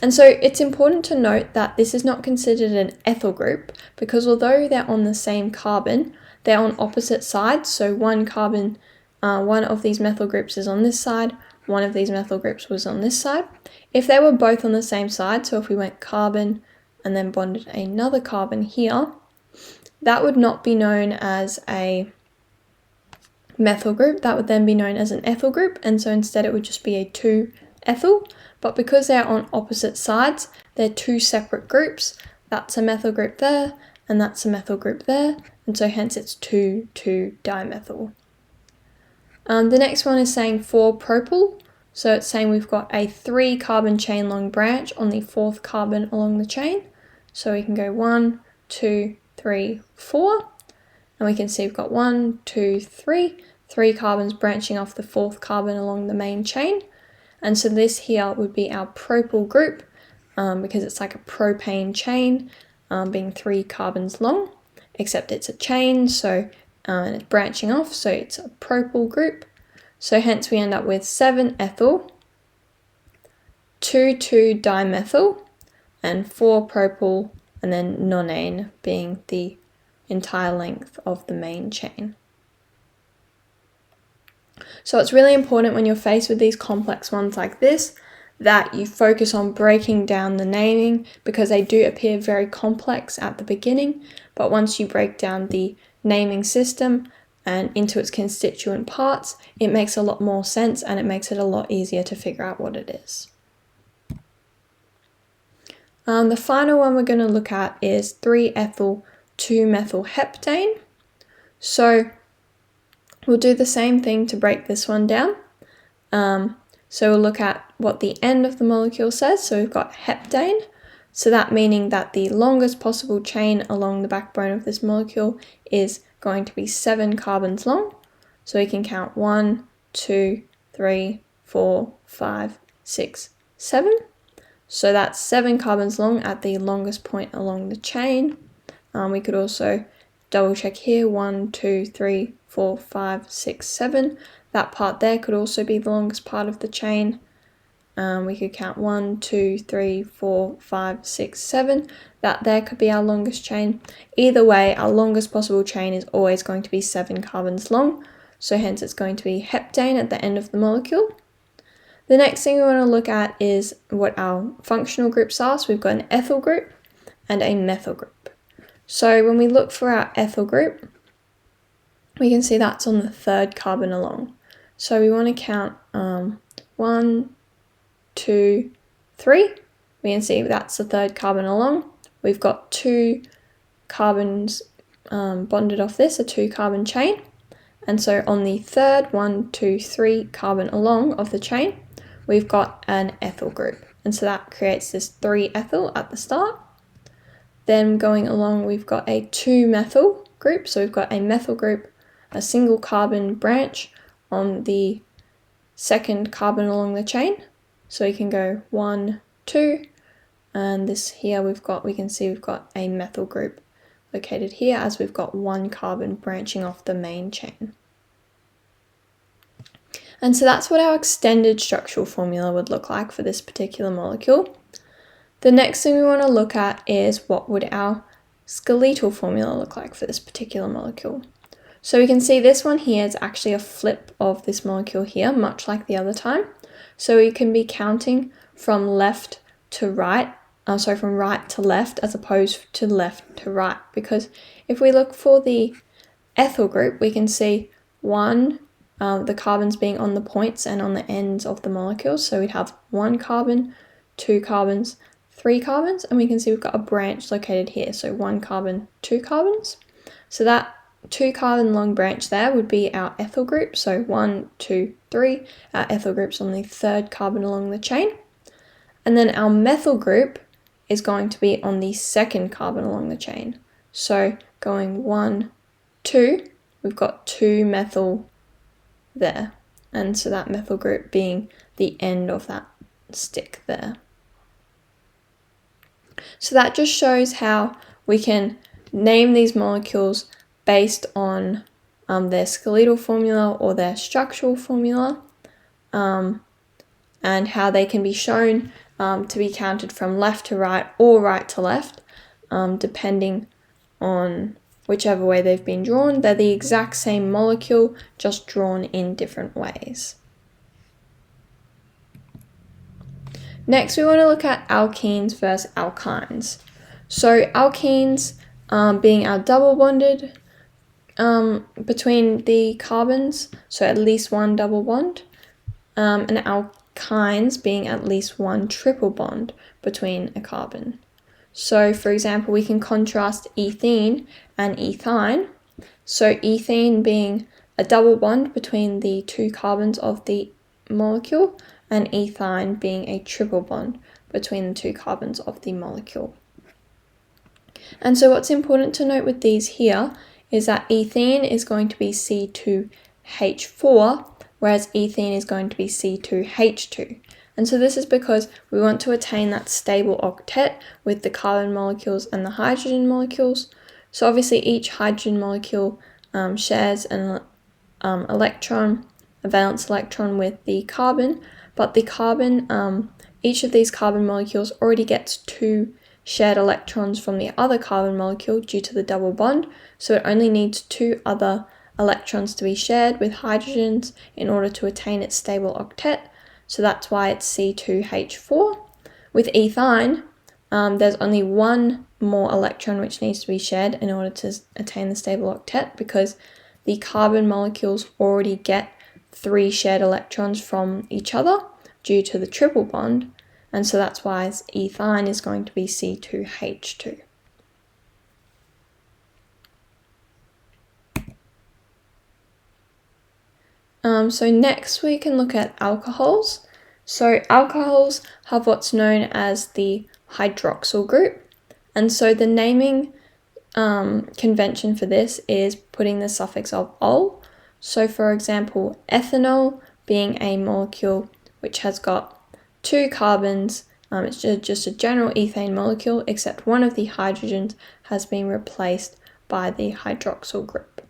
And so it's important to note that this is not considered an ethyl group, because although they're on the same carbon, they're on opposite sides. So one of these methyl groups is on this side, one of these methyl groups was on this side. If they were both on the same side, so if we went carbon and then bonded another carbon here, that would not be known as a methyl group. That would then be known as an ethyl group, and so instead it would just be a 2-ethyl. But because they're on opposite sides, they're 2 separate groups. That's a methyl group there, and that's a methyl group there, and so hence it's 2,2-dimethyl. The next one is saying 4-propyl. So it's saying we've got a 3-carbon chain long branch on the 4th carbon along the chain. So we can go 1, 2, 3, 4. And we can see we've got 1, 2, 3 carbons branching off the 4th carbon along the main chain. And so this here would be our propyl group, because it's like a propane chain, being 3 carbons long, except it's a chain, so and it's branching off, so it's a propyl group. So hence we end up with 7-ethyl, 2,2-dimethyl, and 4-propyl, and then nonane being the entire length of the main chain. So it's really important when you're faced with these complex ones like this that you focus on breaking down the naming, because they do appear very complex at the beginning, but once you break down the naming system and into its constituent parts, it makes a lot more sense and it makes it a lot easier to figure out what it is. The final one we're going to look at is 3-ethyl 2-methylheptane. So we'll do the same thing to break this one down. So we'll look at what the end of the molecule says. So we've got heptane. So that meaning that the longest possible chain along the backbone of this molecule is going to be 7 carbons long. So we can count 1, 2, 3, 4, 5, 6, 7. So that's 7 carbons long at the longest point along the chain. We could also double check here, 1, 2, 3, 4, 5, 6, 7. That part there could also be the longest part of the chain. We could count 1, 2, 3, 4, 5, 6, 7. That there could be our longest chain. Either way, our longest possible chain is always going to be 7 carbons long. So hence it's going to be heptane at the end of the molecule. The next thing we want to look at is what our functional groups are. So we've got an ethyl group and a methyl group. So when we look for our ethyl group, we can see that's on the 3rd carbon along. So we want to count 1, 2, 3. We can see that's the 3rd carbon along. We've got 2 carbons bonded off this, a 2-carbon chain. And so on the 3rd, 1, 2, 3 carbon along of the chain, we've got an ethyl group. And so that creates this 3-ethyl at the start. Then going along, we've got a 2-methyl group. So we've got a methyl group, a single carbon branch on the second carbon along the chain. So we can go 1, 2, and this here we can see we've got a methyl group located here as we've got 1 carbon branching off the main chain. And so that's what our extended structural formula would look like for this particular molecule. The next thing we want to look at is what would our skeletal formula look like for this particular molecule. So we can see this one here is actually a flip of this molecule here, much like the other time. So we can be counting from left to right, from right to left as opposed to left to right, because if we look for the ethyl group, we can see the carbons being on the points and on the ends of the molecules. So we'd have 1 carbon, 2 carbons, 3 carbons, and we can see we've got a branch located here. So 1 carbon, 2 carbons. So that 2 carbon long branch there would be our ethyl group. So 1, 2, 3, our ethyl group's on the 3rd carbon along the chain. And then our methyl group is going to be on the 2nd carbon along the chain. So going 1, 2, we've got 2-methyl there. And so that methyl group being the end of that stick there. So that just shows how we can name these molecules based on their skeletal formula or their structural formula, and how they can be shown to be counted from left to right or right to left, depending on whichever way they've been drawn. They're the exact same molecule, just drawn in different ways. Next, we want to look at alkenes versus alkynes. So alkenes being our double bonded between the carbons, so at least 1 double bond, and alkynes being at least 1 triple bond between a carbon. So for example, we can contrast ethene and ethine. So ethene being a double bond between the 2 carbons of the molecule, and ethine being a triple bond between the 2 carbons of the molecule. And so what's important to note with these here is that ethene is going to be C2H4, whereas ethene is going to be C2H2. And so this is because we want to attain that stable octet with the carbon molecules and the hydrogen molecules. So obviously each hydrogen molecule shares an electron, a valence electron with the carbon, but the carbon, each of these carbon molecules already gets 2 shared electrons from the other carbon molecule due to the double bond, so it only needs 2 other electrons to be shared with hydrogens in order to attain its stable octet, so that's why it's C2H4. With ethine, there's only 1 more electron which needs to be shared in order to attain the stable octet, because the carbon molecules already get 3 shared electrons from each other due to the triple bond, and so that's why ethine is going to be C2H2. So next we can look at alcohols. So alcohols have what's known as the hydroxyl group, and so the naming convention for this is putting the suffix of -ol. So for example, ethanol being a molecule which has got 2 carbons, it's just a general ethane molecule, except one of the hydrogens has been replaced by the hydroxyl group.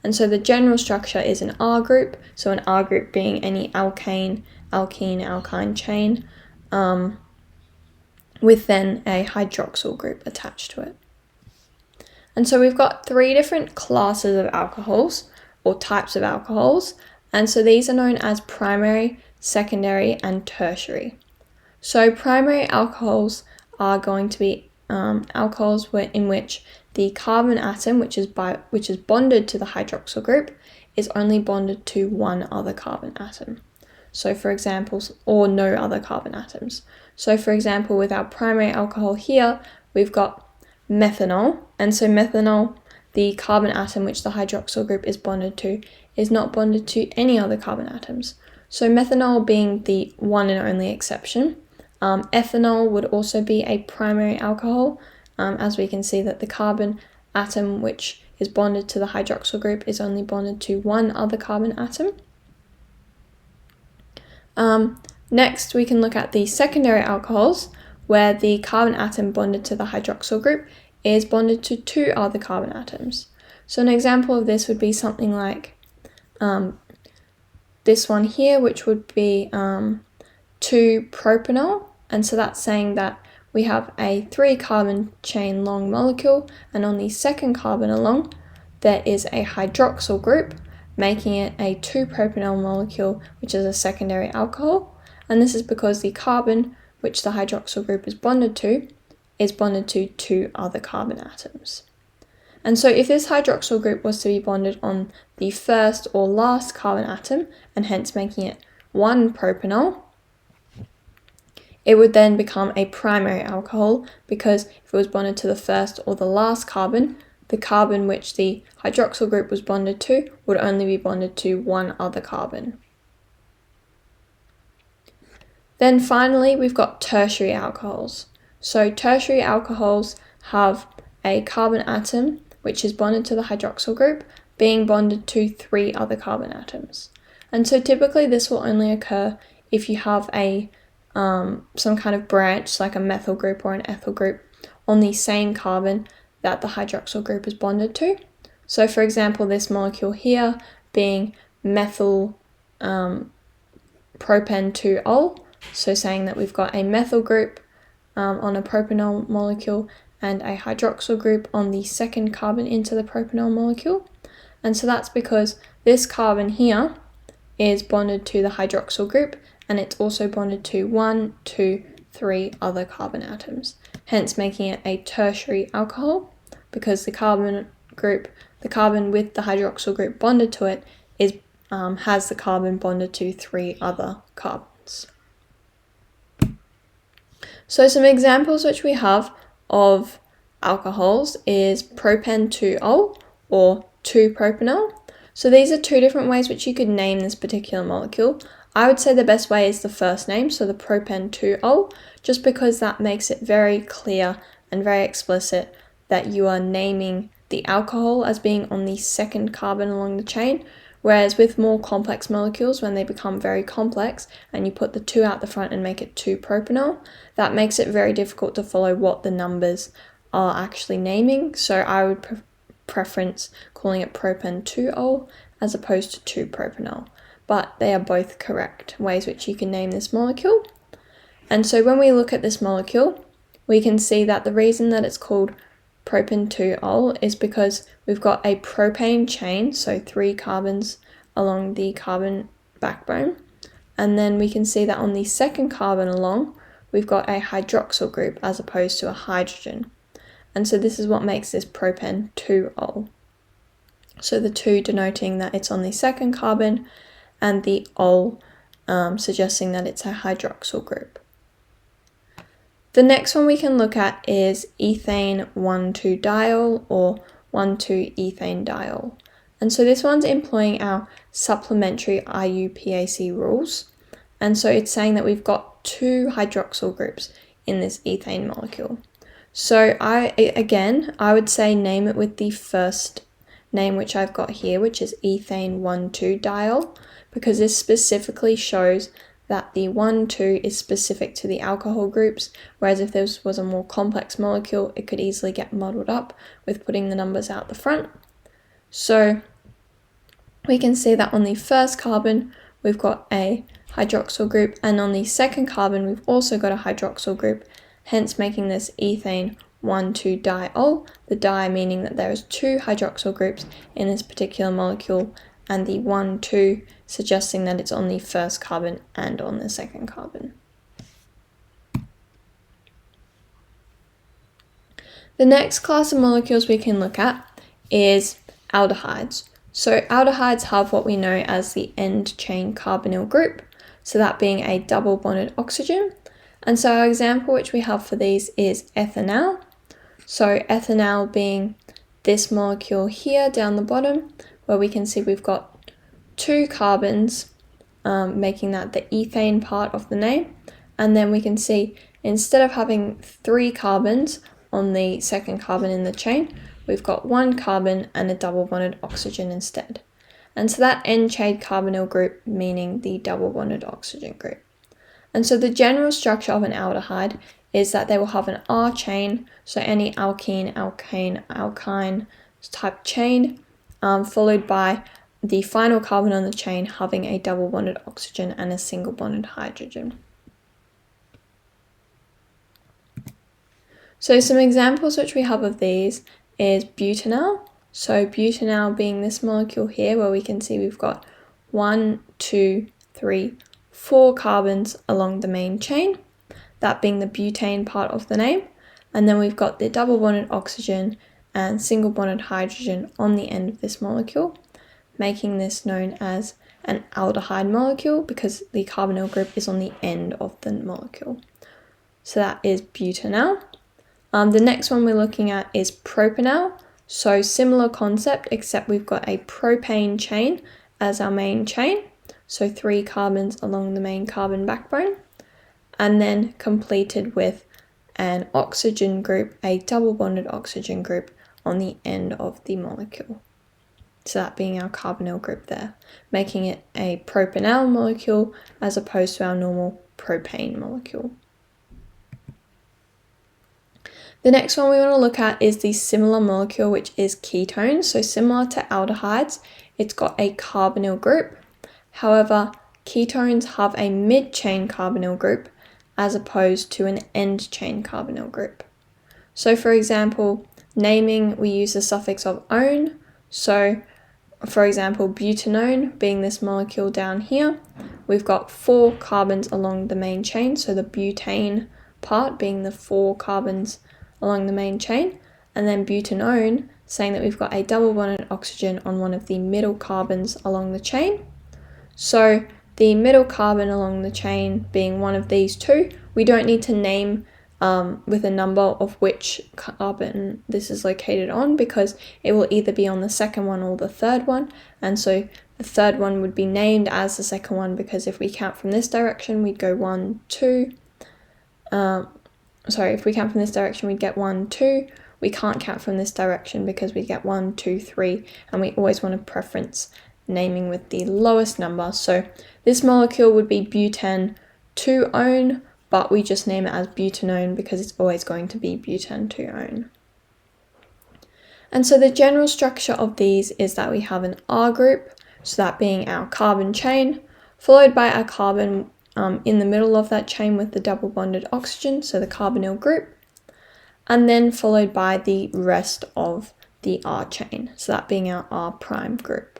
And so the general structure is an R group, so an R group being any alkane, alkene, alkyne chain, with then a hydroxyl group attached to it. And so we've got 3 different classes of alcohols, or types of alcohols, and so these are known as primary, secondary, and tertiary. So primary alcohols are going to be alcohols in which the carbon atom, which is bonded to the hydroxyl group, is only bonded to 1 other carbon atom. So for example, or no other carbon atoms. So for example, with our primary alcohol here, we've got methanol, and so methanol, the carbon atom which the hydroxyl group is bonded to, is not bonded to any other carbon atoms. So methanol being the one and only exception. Ethanol would also be a primary alcohol, as we can see that the carbon atom which is bonded to the hydroxyl group is only bonded to one other carbon atom. Next, we can look at the secondary alcohols, where the carbon atom bonded to the hydroxyl group is bonded to two other carbon atoms. So an example of this would be something like this one here, which would be 2-propanol, and so that's saying that we have a 3-carbon chain long molecule, and on the second carbon along there is a hydroxyl group, making it a 2-propanol molecule, which is a secondary alcohol. And this is because the carbon which the hydroxyl group is bonded to two other carbon atoms. And so if this hydroxyl group was to be bonded on the first or last carbon atom, and hence making it 1-propanol, it would then become a primary alcohol, because if it was bonded to the first or the last carbon, the carbon which the hydroxyl group was bonded to would only be bonded to one other carbon. Then finally, we've got tertiary alcohols. So tertiary alcohols have a carbon atom which is bonded to the hydroxyl group being bonded to 3 other carbon atoms. And so typically this will only occur if you have a some kind of branch, like a methyl group or an ethyl group, on the same carbon that the hydroxyl group is bonded to. So for example, this molecule here being methyl propan-2-ol, so saying that we've got a methyl group on a propanol molecule and a hydroxyl group on the second carbon into the propanol molecule. And so that's because this carbon here is bonded to the hydroxyl group, and it's also bonded to 1, 2, 3 other carbon atoms, hence making it a tertiary alcohol, because the carbon with the hydroxyl group bonded to it has the carbon bonded to 3 other carbons. So some examples which we have of alcohols is propan-2-ol or 2-propanol. So these are 2 different ways which you could name this particular molecule. I would say the best way is the first name, so the propan-2-ol, just because that makes it very clear and very explicit that you are naming the alcohol as being on the second carbon along the chain, whereas with more complex molecules, when they become very complex and you put the 2 out the front and make it 2-propanol, that makes it very difficult to follow what the numbers are actually naming. So I would preference calling it propan-2-ol as opposed to 2-propanol. But they are both correct ways which you can name this molecule. And so when we look at this molecule, we can see that the reason that it's called propan-2-ol is because we've got a propane chain, so 3 carbons along the carbon backbone. And then we can see that on the second carbon along, we've got a hydroxyl group as opposed to a hydrogen. And so this is what makes this propan-2-ol. So the 2 denoting that it's on the second carbon, and the ol suggesting that it's a hydroxyl group. The next one we can look at is ethane 1,2-diol or 1,2-ethane-diol. And so this one's employing our supplementary IUPAC rules. And so it's saying that we've got 2 hydroxyl groups in this ethane molecule. So I would say name it with the first name which I've got here, which is ethane 1,2-diol, because this specifically shows that the 1,2 is specific to the alcohol groups, whereas if this was a more complex molecule, it could easily get muddled up with putting the numbers out the front. So we can see that on the first carbon, we've got a hydroxyl group, and on the second carbon, we've also got a hydroxyl group, hence making this ethane 1,2-diol, the di meaning that there is 2 hydroxyl groups in this particular molecule, and the 1,2 suggesting that it's on the first carbon and on the second carbon. The next class of molecules we can look at is aldehydes. So aldehydes have what we know as the end chain carbonyl group, so that being a double bonded oxygen. And so our example which we have for these is ethanal. So ethanal being this molecule here down the bottom, where we can see we've got 2 carbons making that the ethane part of the name. And then we can see instead of having 3 carbons on the second carbon in the chain, we've got 1 carbon and a double bonded oxygen instead. And so that end-chain carbonyl group meaning the double bonded oxygen group. And so the general structure of an aldehyde is that they will have an R chain, so any alkene, alkane, alkyne type chain, followed by the final carbon on the chain having a double bonded oxygen and a single bonded hydrogen. So some examples which we have of these is butanal. So butanal being this molecule here where we can see we've got 1, 2, 3, 4 carbons along the main chain, that being the butane part of the name, and then we've got the double bonded oxygen and single bonded hydrogen on the end of this molecule, making this known as an aldehyde molecule because the carbonyl group is on the end of the molecule. So that is butanal. The next one we're looking at is propanal. So similar concept, except we've got a propane chain as our main chain. So 3 carbons along the main carbon backbone. And then completed with an oxygen group, a double bonded oxygen group on the end of the molecule. So that being our carbonyl group there, making it a propanal molecule as opposed to our normal propane molecule. The next one we want to look at is the similar molecule, which is ketones. So similar to aldehydes, it's got a carbonyl group. However, ketones have a mid-chain carbonyl group as opposed to an end-chain carbonyl group. So for example, naming, we use the suffix of -one. So for example, butanone being this molecule down here, we've got 4 carbons along the main chain. So the butane part being the 4 carbons along the main chain, and then butanone saying that we've got a double bonded oxygen on one of the middle carbons along the chain. So the middle carbon along the chain being one of these 2, we don't need to name with a number of which carbon this is located on because it will either be on the second one or the third one, and so the third one would be named as the second one because if we count from this direction we'd go 1, 2. If we count from this direction, we'd get 1, 2. We can't count from this direction because we get 1, 2, 3, and we always want to preference naming with the lowest number. So this molecule would be butan-2-one, but we just name it as butanone because it's always going to be butan-2-one. And so the general structure of these is that we have an R group, so that being our carbon chain, followed by our carbon in the middle of that chain with the double bonded oxygen, so the carbonyl group, and then followed by the rest of the R chain, so that being our R prime group.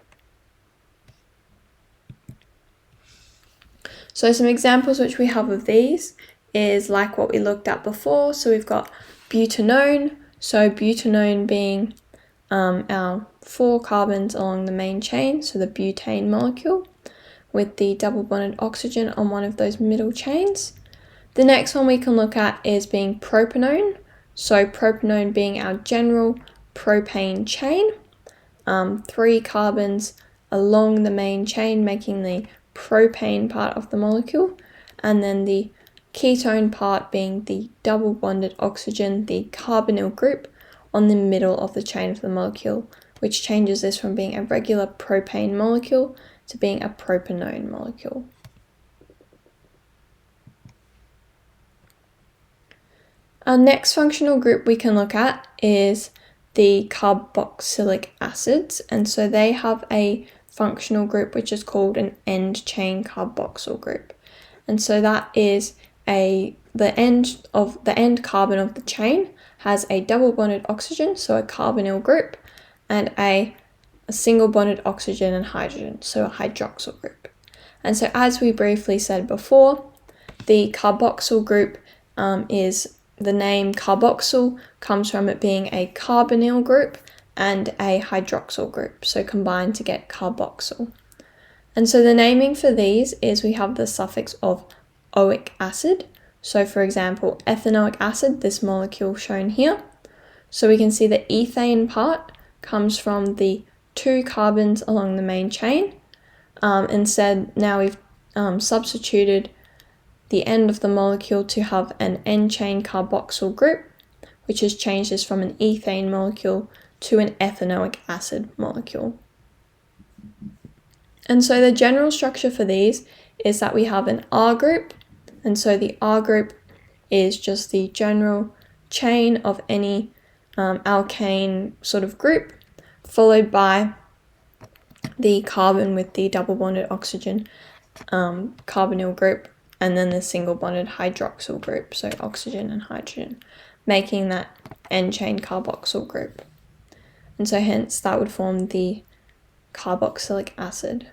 So some examples which we have of these is like what we looked at before. So we've got butanone, so butanone being our 4 carbons along the main chain, so the butane molecule, with the double bonded oxygen on one of those middle chains. The next one we can look at is being propanone. So propanone being our general propane chain, 3 carbons along the main chain making the propane part of the molecule, and then the ketone part being the double bonded oxygen, the carbonyl group, on the middle of the chain of the molecule, which changes this from being a regular propane molecule to being a propanone molecule. Our next functional group we can look at is the carboxylic acids, and so they have a functional group which is called an end chain carboxyl group. And so that is the end carbon of the chain has a double bonded oxygen, so a carbonyl group, and a single bonded oxygen and hydrogen, so a hydroxyl group. And so as we briefly said before, the carboxyl group is the name carboxyl comes from it being a carbonyl group and a hydroxyl group, so combined to get carboxyl. And so the naming for these is we have the suffix of oic acid. So for example, ethanoic acid, this molecule shown here. So we can see the ethane part comes from the 2 carbons along the main chain. Instead, now we've substituted the end of the molecule to have an N-chain carboxyl group, which has changed this from an ethane molecule to an ethanoic acid molecule. And so the general structure for these is that we have an R group, and so the R group is just the general chain of any alkane sort of group, followed by the carbon with the double bonded oxygen carbonyl group, and then the single bonded hydroxyl group, so oxygen and hydrogen, making that N-chain carboxyl group. And so hence that would form the carboxylic acid.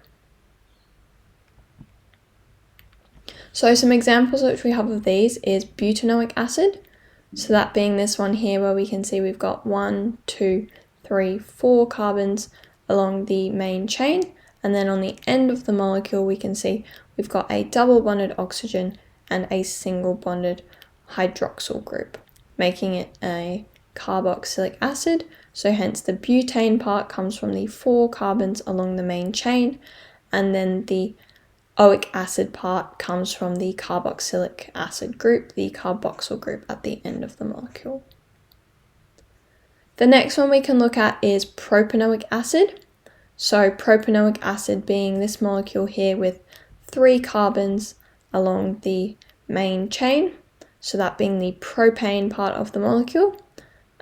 So some examples which we have of these is butanoic acid. So that being this one here, where we can see we've got 1, 2, 3, 4 carbons along the main chain, and then on the end of the molecule we can see we've got a double bonded oxygen and a single bonded hydroxyl group, making it a carboxylic acid. So hence the butane part comes from the 4 carbons along the main chain, and then the oic acid part comes from the carboxylic acid group, the carboxyl group at the end of the molecule. The next one we can look at is propanoic acid. So propanoic acid being this molecule here with 3 carbons along the main chain, so that being the propane part of the molecule.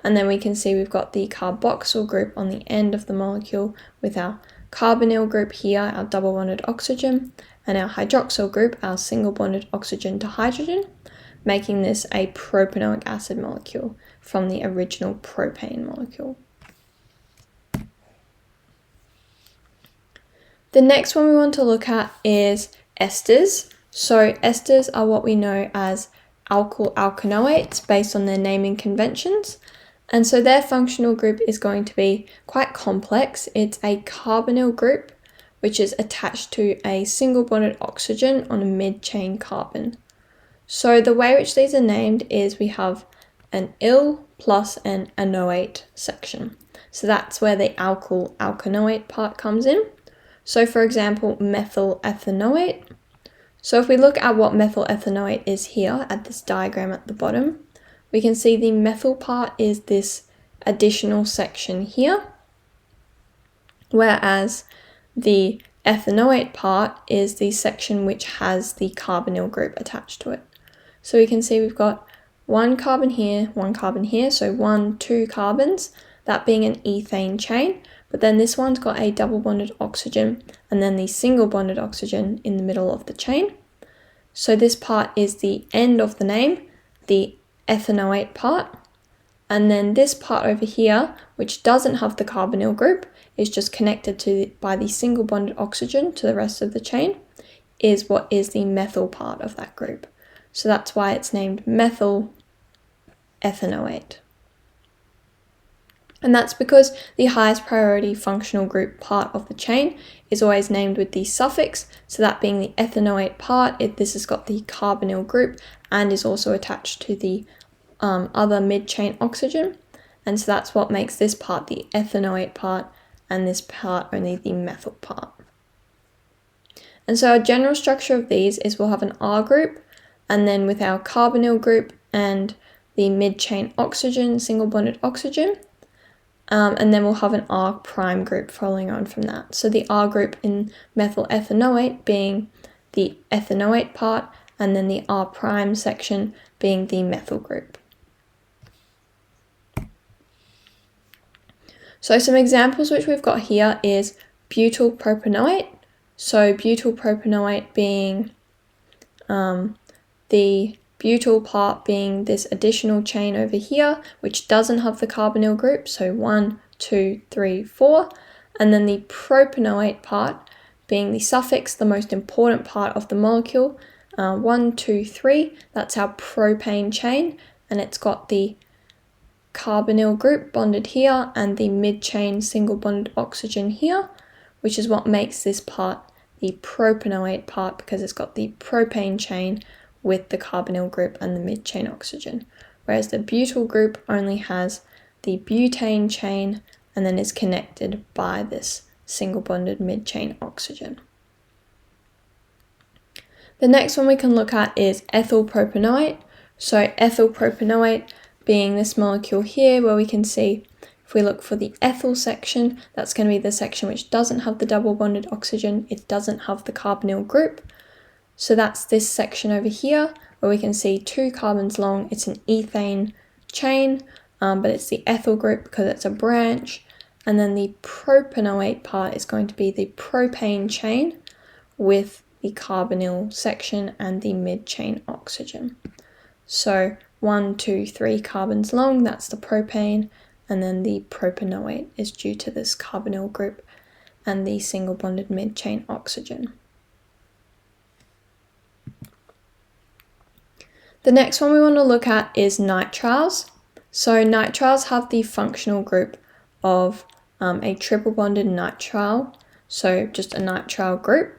And then we can see we've got the carboxyl group on the end of the molecule with our carbonyl group here, our double bonded oxygen, and our hydroxyl group, our single bonded oxygen to hydrogen, making this a propanoic acid molecule from the original propane molecule. The next one we want to look at is esters. So esters are what we know as alkyl alkanoates based on their naming conventions. And so their functional group is going to be quite complex. It's a carbonyl group, which is attached to a single bonded oxygen on a mid-chain carbon. So the way which these are named is we have an il plus an anoate section. So that's where the alkyl alkanoate part comes in. So for example, methyl ethanoate. So if we look at what methyl ethanoate is here at this diagram at the bottom, we can see the methyl part is this additional section here, whereas the ethanoate part is the section which has the carbonyl group attached to it. So we can see we've got 1 carbon here, 1 carbon here, so 1, 2 carbons, that being an ethane chain, but then this one's got a double bonded oxygen and then the single bonded oxygen in the middle of the chain. So this part is the end of the name, the ethanoate part, and then this part over here, which doesn't have the carbonyl group, is just connected by the single bonded oxygen to the rest of the chain, is what is the methyl part of that group. So that's why it's named methyl ethanoate. And that's because the highest priority functional group part of the chain is always named with the suffix, so that being the ethanoate part, this has got the carbonyl group and is also attached to the other mid-chain oxygen, and so that's what makes this part the ethanoate part and this part only the methyl part. And so our general structure of these is we'll have an R group, and then with our carbonyl group and the mid-chain oxygen, single bonded oxygen, and then we'll have an R prime group following on from that. So the R group in methyl ethanoate being the ethanoate part, and then the R prime section being the methyl group. So some examples which we've got here is butyl propanoate. So butyl propanoate being the butyl part being this additional chain over here, which doesn't have the carbonyl group, so 1, 2, 3, 4, and then the propanoate part being the suffix, the most important part of the molecule, 1, 2, 3, that's our propane chain, and it's got the carbonyl group bonded here and the mid-chain single bonded oxygen here, which is what makes this part the propanoate part, because it's got the propane chain with the carbonyl group and the mid-chain oxygen, whereas the butyl group only has the butane chain and then is connected by this single bonded mid-chain oxygen. The next one we can look at is ethyl propanoate. So ethyl propanoate being this molecule here, where we can see if we look for the ethyl section, that's going to be the section which doesn't have the double bonded oxygen, it doesn't have the carbonyl group. So that's this section over here, where we can see 2 carbons long. It's an ethane chain, but it's the ethyl group because it's a branch. And then the propanoate part is going to be the propane chain with the carbonyl section and the mid-chain oxygen. So 1, 2, 3 carbons long, that's the propane, and then the propanoate is due to this carbonyl group and the single bonded mid-chain oxygen. The next one we want to look at is nitriles. So nitriles have the functional group of a triple bonded nitrile, so just a nitrile group.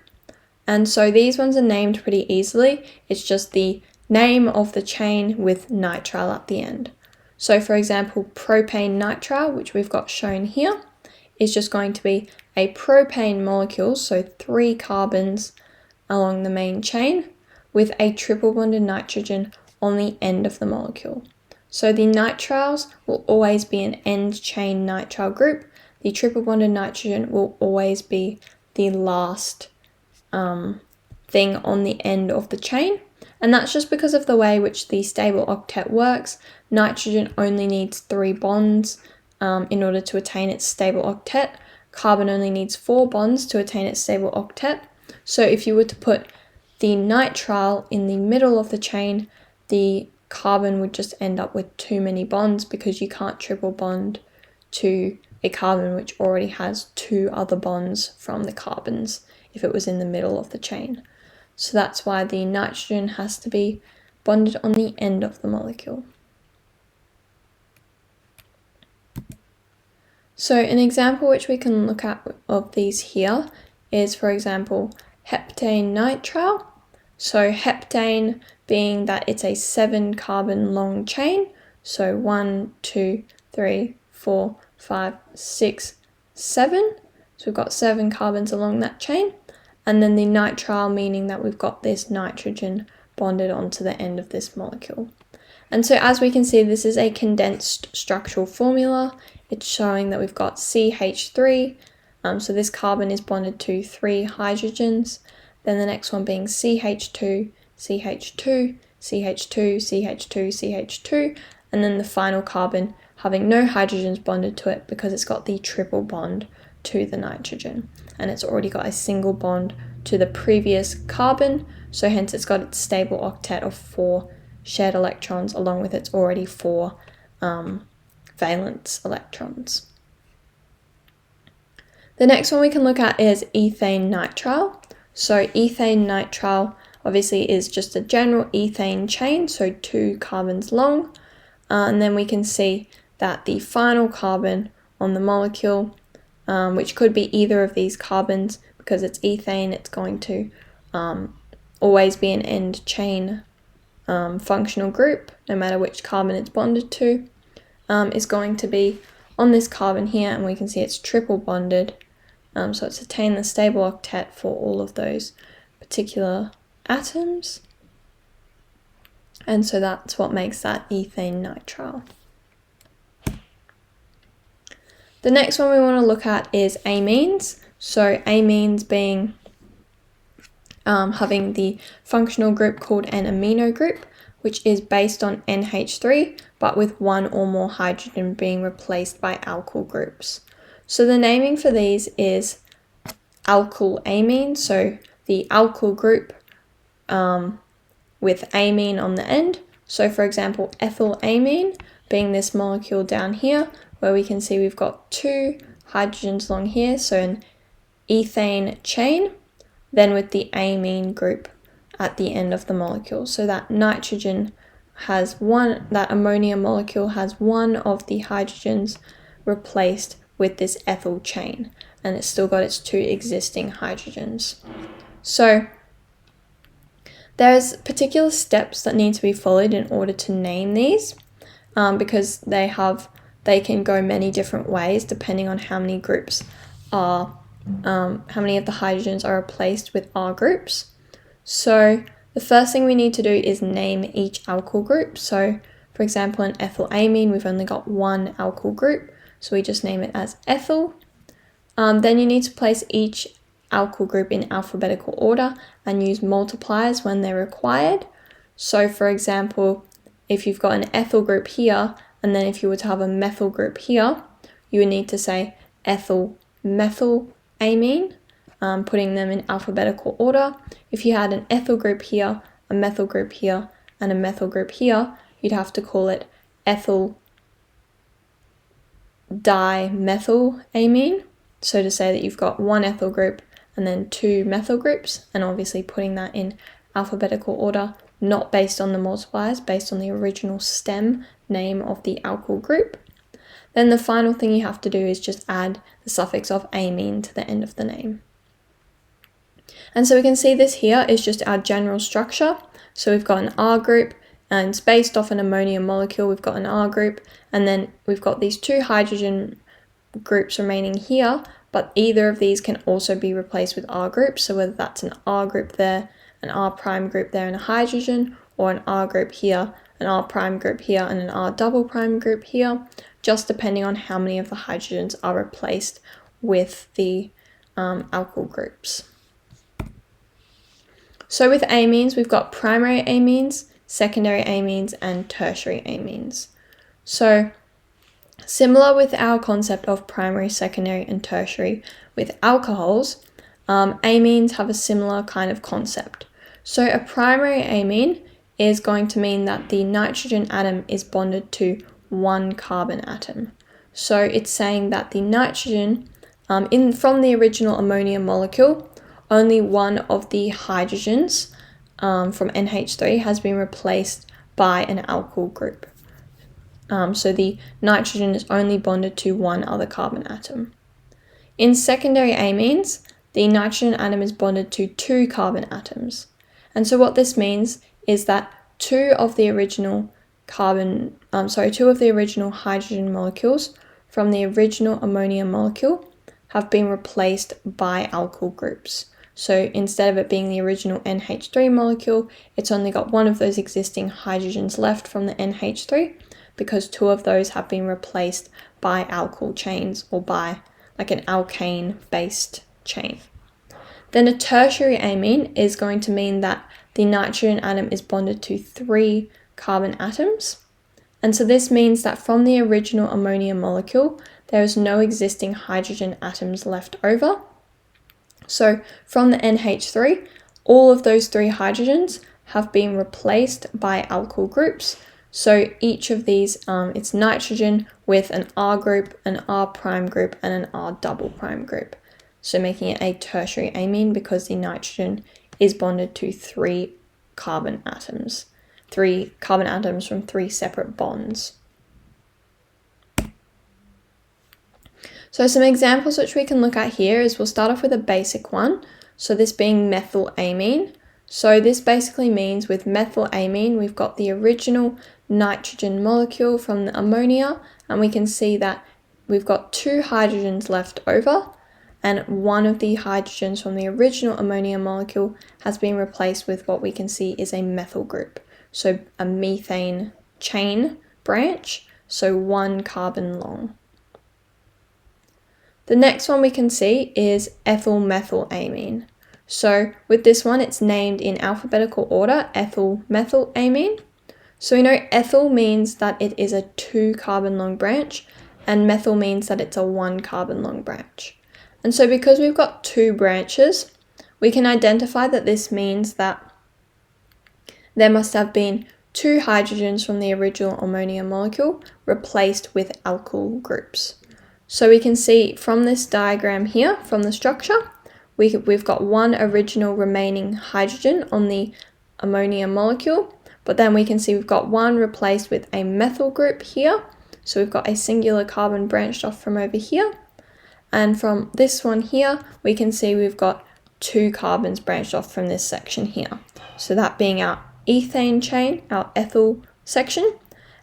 And so these ones are named pretty easily. It's just the name of the chain with nitrile at the end. So for example, propane nitrile, which we've got shown here, is just going to be a propane molecule, so 3 carbons along the main chain, with a triple bonded nitrogen on the end of the molecule. So the nitriles will always be an end chain nitrile group. The triple bonded nitrogen will always be the last thing on the end of the chain. And that's just because of the way which the stable octet works. Nitrogen only needs 3 bonds in order to attain its stable octet. Carbon only needs 4 bonds to attain its stable octet. So if you were to put the nitrile in the middle of the chain, the carbon would just end up with too many bonds because you can't triple bond to a carbon which already has 2 other bonds from the carbons if it was in the middle of the chain. So that's why the nitrogen has to be bonded on the end of the molecule. So an example which we can look at of these here is, for example, heptane nitrile. So heptane being that it's a 7 carbon long chain, so 1, 2, 3, 4, 5, 6, 7. So we've got 7 carbons along that chain. And then the nitrile meaning that we've got this nitrogen bonded onto the end of this molecule. And so as we can see, this is a condensed structural formula. It's showing that we've got CH3. So this carbon is bonded to 3 hydrogens. Then the next one being CH2, CH2, CH2, CH2, CH2, and then the final carbon having no hydrogens bonded to it because it's got the triple bond to the nitrogen, and it's already got a single bond to the previous carbon, so hence it's got its stable octet of 4 shared electrons along with its already 4 valence electrons. The next one we can look at is ethane nitrile. So ethane nitrile obviously is just a general ethane chain, so 2 carbons long, and then we can see that the final carbon on the molecule, which could be either of these carbons, because it's ethane, it's going to always be an end chain functional group, no matter which carbon it's bonded to, is going to be on this carbon here, and we can see it's triple bonded, so it's attained the stable octet for all of those particular atoms, and so that's what makes that ethane nitrile. The next one we want to look at is amines. So amines being having the functional group called an amino group, which is based on NH3, but with 1 or more hydrogen being replaced by alkyl groups. So the naming for these is alkyl amine, so the alkyl group with amine on the end. So for example, ethylamine being this molecule down here, where we can see we've got 2 hydrogens along here, so an ethane chain, then with the amine group at the end of the molecule. So that nitrogen has that ammonia molecule has 1 of the hydrogens replaced with this ethyl chain, and it's still got its 2 existing hydrogens. So there's particular steps that need to be followed in order to name these, because they can go many different ways depending on how many groups are, how many of the hydrogens are replaced with R groups. So the first thing we need to do is name each alkyl group. So for example, in ethylamine, we've only got one alkyl group, so we just name it as ethyl. Then you need to place each alkyl group in alphabetical order and use multipliers when they're required. So for example, if you've got an ethyl group here, and then if you were to have a methyl group here, you would need to say ethyl methylamine, putting them in alphabetical order. If you had an ethyl group here, a methyl group here, and a methyl group here, you'd have to call it ethyl dimethylamine. So to say that you've got one ethyl group and then two methyl groups, and obviously putting that in alphabetical order, not based on the multipliers, based on the original stem name of the alkyl group. Then the final thing you have to do is just add the suffix of amine to the end of the name. And so we can see this here is just our general structure. So we've got an R group, and it's based off an ammonia molecule. We've got an R group, and then we've got these two hydrogen groups remaining here, but either of these can also be replaced with R groups. So whether that's an R group there, an R prime group there and a hydrogen, or an R group here, an R prime group here, and an R double prime group here, just depending on how many of the hydrogens are replaced with the alkyl groups. So with amines, we've got primary amines, secondary amines, and tertiary amines. So similar with our concept of primary, secondary, and tertiary with alcohols, amines have a similar kind of concept. So a primary amine is going to mean that the nitrogen atom is bonded to one carbon atom. So it's saying that the nitrogen from the original ammonia molecule, only one of the hydrogens from NH3 has been replaced by an alkyl group. So the nitrogen is only bonded to one other carbon atom. In secondary amines, the nitrogen atom is bonded to two carbon atoms. And so what this means is that two of the original hydrogen molecules from the original ammonia molecule have been replaced by alkyl groups. So instead of it being the original NH3 molecule, it's only got one of those existing hydrogens left from the NH3, because two of those have been replaced by alkyl chains, or by like an alkane-based chain. Then a tertiary amine is going to mean that the nitrogen atom is bonded to three carbon atoms. And so this means that from the original ammonia molecule, there is no existing hydrogen atoms left over. So from the NH3, all of those three hydrogens have been replaced by alkyl groups. So each of these, it's nitrogen with an R group, an R prime group, and an R double prime group. So making it a tertiary amine because the nitrogen is bonded to three carbon atoms from three separate bonds. So some examples which we can look at here is we'll start off with a basic one. So this being methylamine. So this basically means with methylamine, we've got the original nitrogen molecule from the ammonia, and we can see that we've got two hydrogens left over, and one of the hydrogens from the original ammonia molecule has been replaced with what we can see is a methyl group. So a methane chain branch, so one carbon long. The next one we can see is ethyl methylamine. So with this one, it's named in alphabetical order, ethyl methylamine. So we know ethyl means that it is a 2 carbon long branch, and methyl means that it's a 1 carbon long branch. And so because we've got two branches, we can identify that this means that there must have been two hydrogens from the original ammonia molecule replaced with alkyl groups. So we can see from this diagram here, from the structure, we've got one original remaining hydrogen on the ammonia molecule, but then we can see we've got one replaced with a methyl group here. So we've got a singular carbon branched off from over here. And from this one here, we can see we've got two carbons branched off from this section here. So that being our ethane chain, our ethyl section,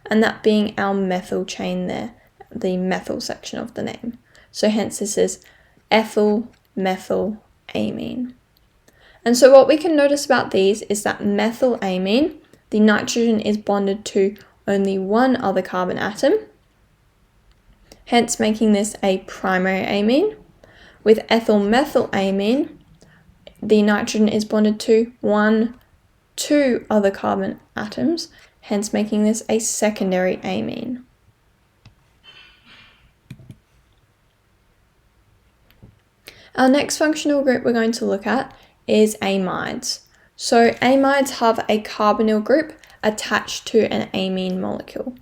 and that being our methyl chain there, the methyl section of the name. So hence this is ethyl methylamine. And so what we can notice about these is that methylamine, the nitrogen is bonded to only one other carbon atom, hence making this a primary amine. With ethylmethylamine, the nitrogen is bonded to two other carbon atoms, hence making this a secondary amine. Our next functional group we're going to look at is amides. So amides have a carbonyl group attached to an amine molecule.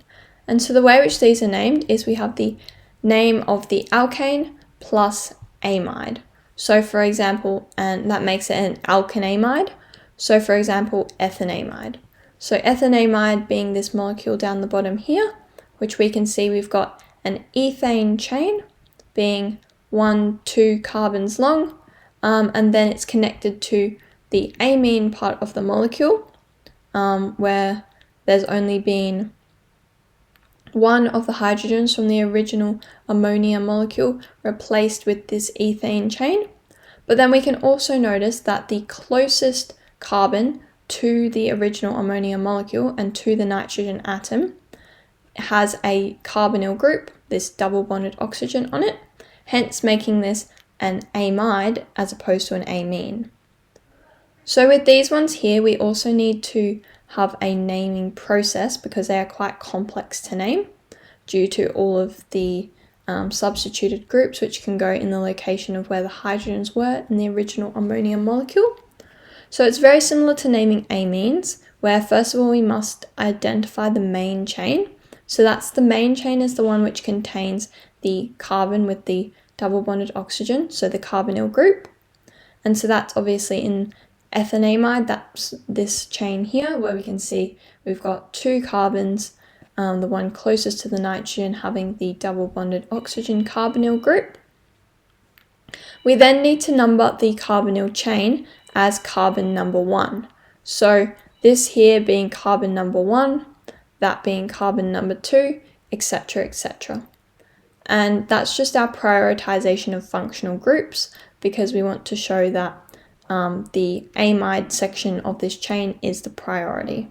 And so the way which these are named is we have the name of the alkane plus amide. So for example, and that makes it an alkanamide. So for example, ethanamide. So ethanamide being this molecule down the bottom here, which we can see we've got an ethane chain being 2 carbons long, and then it's connected to the amine part of the molecule, where there's only been one of the hydrogens from the original ammonia molecule replaced with this ethane chain. But then we can also notice that the closest carbon to the original ammonia molecule and to the nitrogen atom has a carbonyl group, this double bonded oxygen on it, hence making this an amide as opposed to an amine. So with these ones here, we also need to have a naming process because they are quite complex to name due to all of the substituted groups which can go in the location of where the hydrogens were in the original ammonia molecule. So it's very similar to naming amines, where first of all we must identify the main chain. So that's the main chain is the one which contains the carbon with the double bonded oxygen, so the carbonyl group. And so that's obviously in ethanamide, that's this chain here where we can see we've got 2 carbons, the one closest to the nitrogen having the double bonded oxygen carbonyl group. We then need to number the carbonyl chain as carbon number 1. So this here being carbon number 1, that being carbon number 2, etc., etc. And that's just our prioritization of functional groups because we want to show that the amide section of this chain is the priority.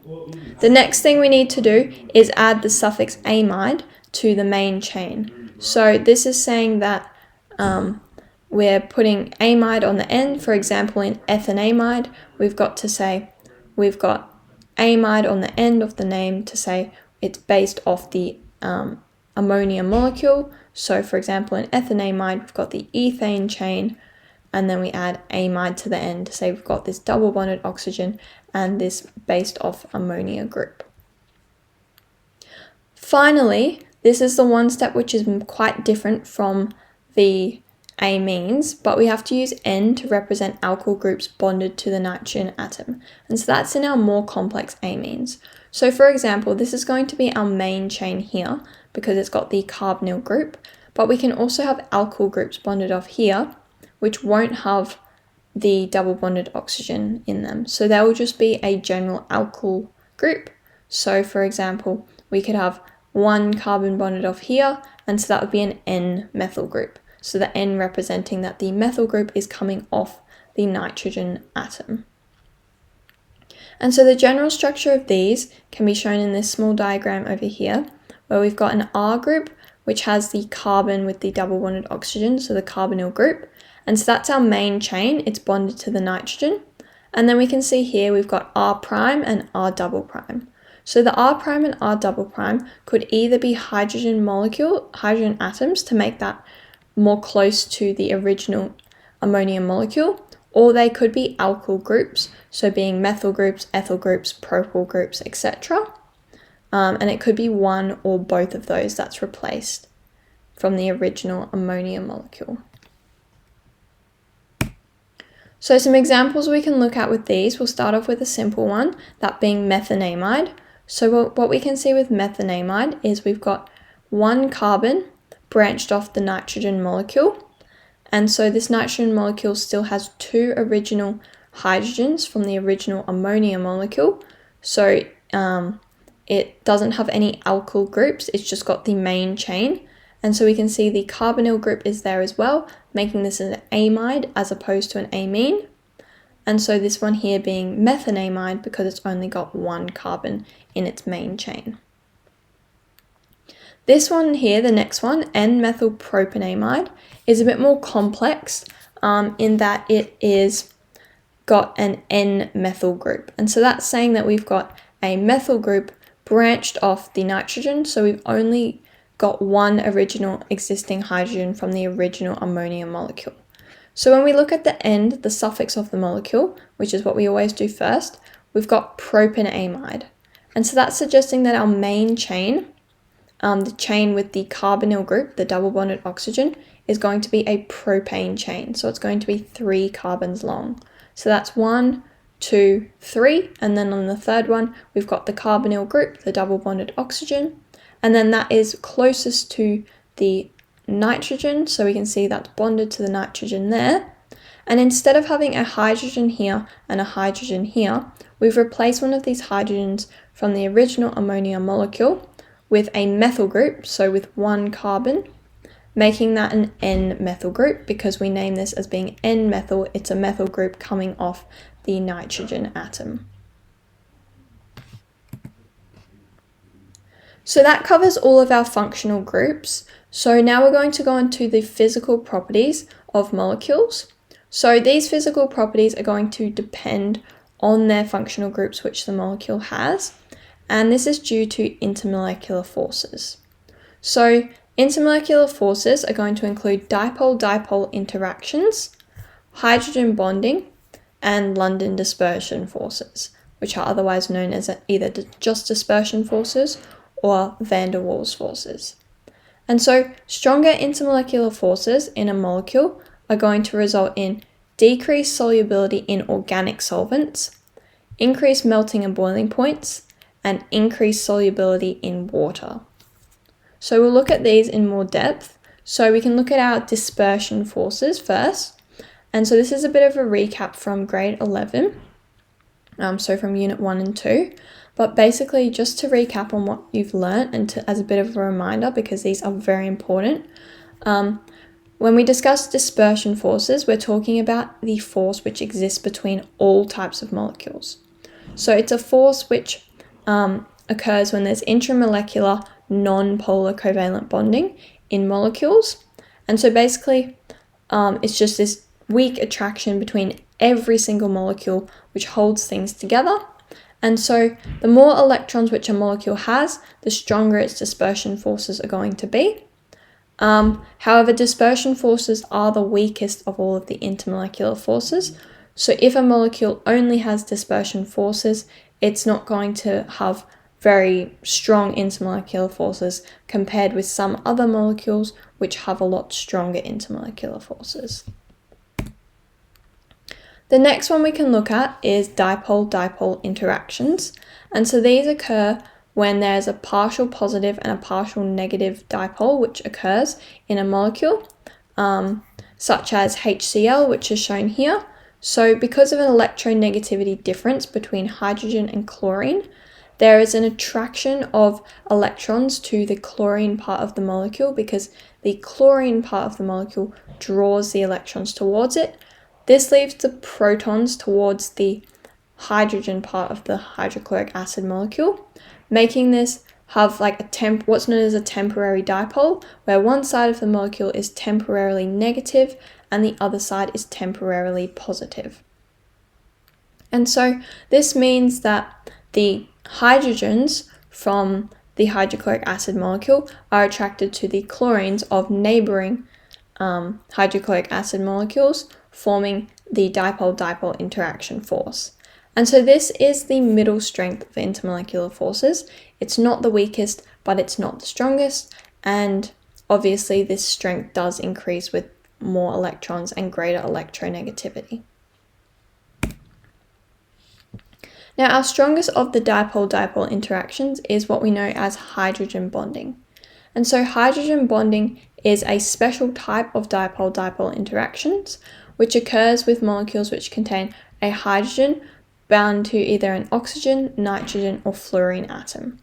The next thing we need to do is add the suffix amide to the main chain. So this is saying that we're putting amide on the end. For example, in ethanamide, we've got to say we've got amide on the end of the name to say it's based off the ammonia molecule. So for example, in ethanamide, we've got the ethane chain, and then we add amide to the end to say we've got this double bonded oxygen and this based off ammonia group. Finally, this is the one step which is quite different from the amines, but we have to use N to represent alkyl groups bonded to the nitrogen atom. And so that's in our more complex amines. So for example, this is going to be our main chain here because it's got the carbonyl group, but we can also have alkyl groups bonded off here, which won't have the double bonded oxygen in them. So they will just be a general alkyl group. So for example, we could have 1 carbon bonded off here, and so that would be an N-methyl group. So the N representing that the methyl group is coming off the nitrogen atom. And so the general structure of these can be shown in this small diagram over here, where we've got an R group, which has the carbon with the double bonded oxygen, so the carbonyl group. And so that's our main chain, it's bonded to the nitrogen. And then we can see here we've got R prime and R double prime. So the R prime and R double prime could either be hydrogen atoms to make that more close to the original ammonia molecule, or they could be alkyl groups, so being methyl groups, ethyl groups, propyl groups, etc. And it could be one or both of those that's replaced from the original ammonia molecule. So some examples we can look at with these, we'll start off with a simple one, that being methanamide. So what we can see with methanamide is we've got 1 carbon branched off the nitrogen molecule, and so this nitrogen molecule still has 2 original hydrogens from the original ammonia molecule, so it doesn't have any alkyl groups, it's just got the main chain, and so we can see the carbonyl group is there as well, making this an amide as opposed to an amine. and so this one here being methanamide because it's only got one carbon in its main chain. This one here, the next one, N-methylpropanamide, is a bit more complex in that it is got an N-methyl group. And so that's saying that we've got a methyl group branched off the nitrogen, so we've only got one original existing hydrogen from the original ammonia molecule. So when we look at the end, the suffix of the molecule, which is what we always do first, we've got propanamide. And so that's suggesting that our main chain, the chain with the carbonyl group, the double bonded oxygen, is going to be a propane chain. So it's going to be 3 carbons long. So that's 1, 2, 3, and then on the third one, we've got the carbonyl group, the double bonded oxygen, and then that is closest to the nitrogen, so we can see that's bonded to the nitrogen there. And instead of having a hydrogen here and a hydrogen here, we've replaced one of these hydrogens from the original ammonia molecule with a methyl group, so with 1 carbon, making that an N-methyl group because we name this as being N-methyl. It's a methyl group coming off the nitrogen atom. So that covers all of our functional groups. So now we're going to go into the physical properties of molecules. So these physical properties are going to depend on their functional groups which the molecule has, and this is due to intermolecular forces. So intermolecular forces are going to include dipole-dipole interactions, hydrogen bonding, and London dispersion forces, which are otherwise known as either just dispersion forces or van der Waals forces. And so stronger intermolecular forces in a molecule are going to result in decreased solubility in organic solvents, increased melting and boiling points, and increased solubility in water. So we'll look at these in more depth. So we can look at our dispersion forces first. And so this is a bit of a recap from grade 11, so from unit 1 and 2. But basically, just to recap on what you've learnt and as a bit of a reminder, because these are very important, when we discuss dispersion forces, we're talking about the force which exists between all types of molecules. So it's a force which occurs when there's intramolecular non-polar covalent bonding in molecules. And so basically, it's just this weak attraction between every single molecule which holds things together. And so the more electrons which a molecule has, the stronger its dispersion forces are going to be. However, dispersion forces are the weakest of all of the intermolecular forces. So if a molecule only has dispersion forces, it's not going to have very strong intermolecular forces compared with some other molecules which have a lot stronger intermolecular forces. The next one we can look at is dipole-dipole interactions. And so these occur when there's a partial positive and a partial negative dipole which occurs in a molecule, such as HCl, which is shown here. So because of an electronegativity difference between hydrogen and chlorine, there is an attraction of electrons to the chlorine part of the molecule because the chlorine part of the molecule draws the electrons towards it. This leaves the protons towards the hydrogen part of the hydrochloric acid molecule, making this have like what's known as a temporary dipole, where one side of the molecule is temporarily negative and the other side is temporarily positive. And so this means that the hydrogens from the hydrochloric acid molecule are attracted to the chlorines of neighboring hydrochloric acid molecules, forming the dipole-dipole interaction force. And so this is the middle strength of intermolecular forces. It's not the weakest, but it's not the strongest. And obviously this strength does increase with more electrons and greater electronegativity. Now, our strongest of the dipole-dipole interactions is what we know as hydrogen bonding. And so hydrogen bonding is a special type of dipole-dipole interactions, which occurs with molecules which contain a hydrogen bound to either an oxygen, nitrogen, or fluorine atom.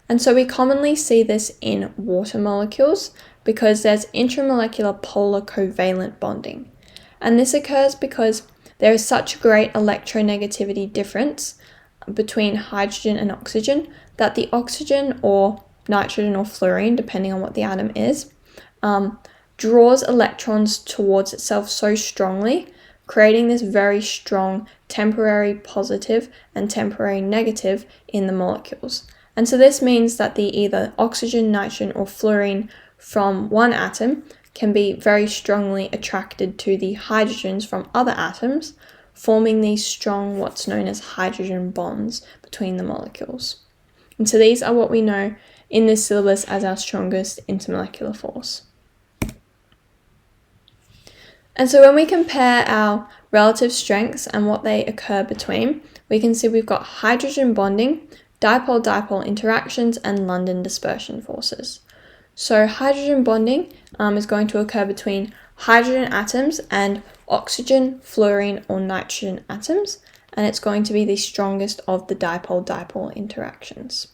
And so we commonly see this in water molecules because there's intramolecular polar covalent bonding. And this occurs because there is such a great electronegativity difference between hydrogen and oxygen that the oxygen or nitrogen or fluorine, depending on what the atom is, draws electrons towards itself so strongly, creating this very strong temporary positive and temporary negative in the molecules. And so this means that the either oxygen, nitrogen, or fluorine from one atom can be very strongly attracted to the hydrogens from other atoms, forming these strong, what's known as hydrogen bonds between the molecules. And so these are what we know in this syllabus as our strongest intermolecular force. And so when we compare our relative strengths and what they occur between, we can see we've got hydrogen bonding, dipole-dipole interactions, and London dispersion forces. So hydrogen bonding is going to occur between hydrogen atoms and oxygen, fluorine, or nitrogen atoms, and it's going to be the strongest of the dipole-dipole interactions.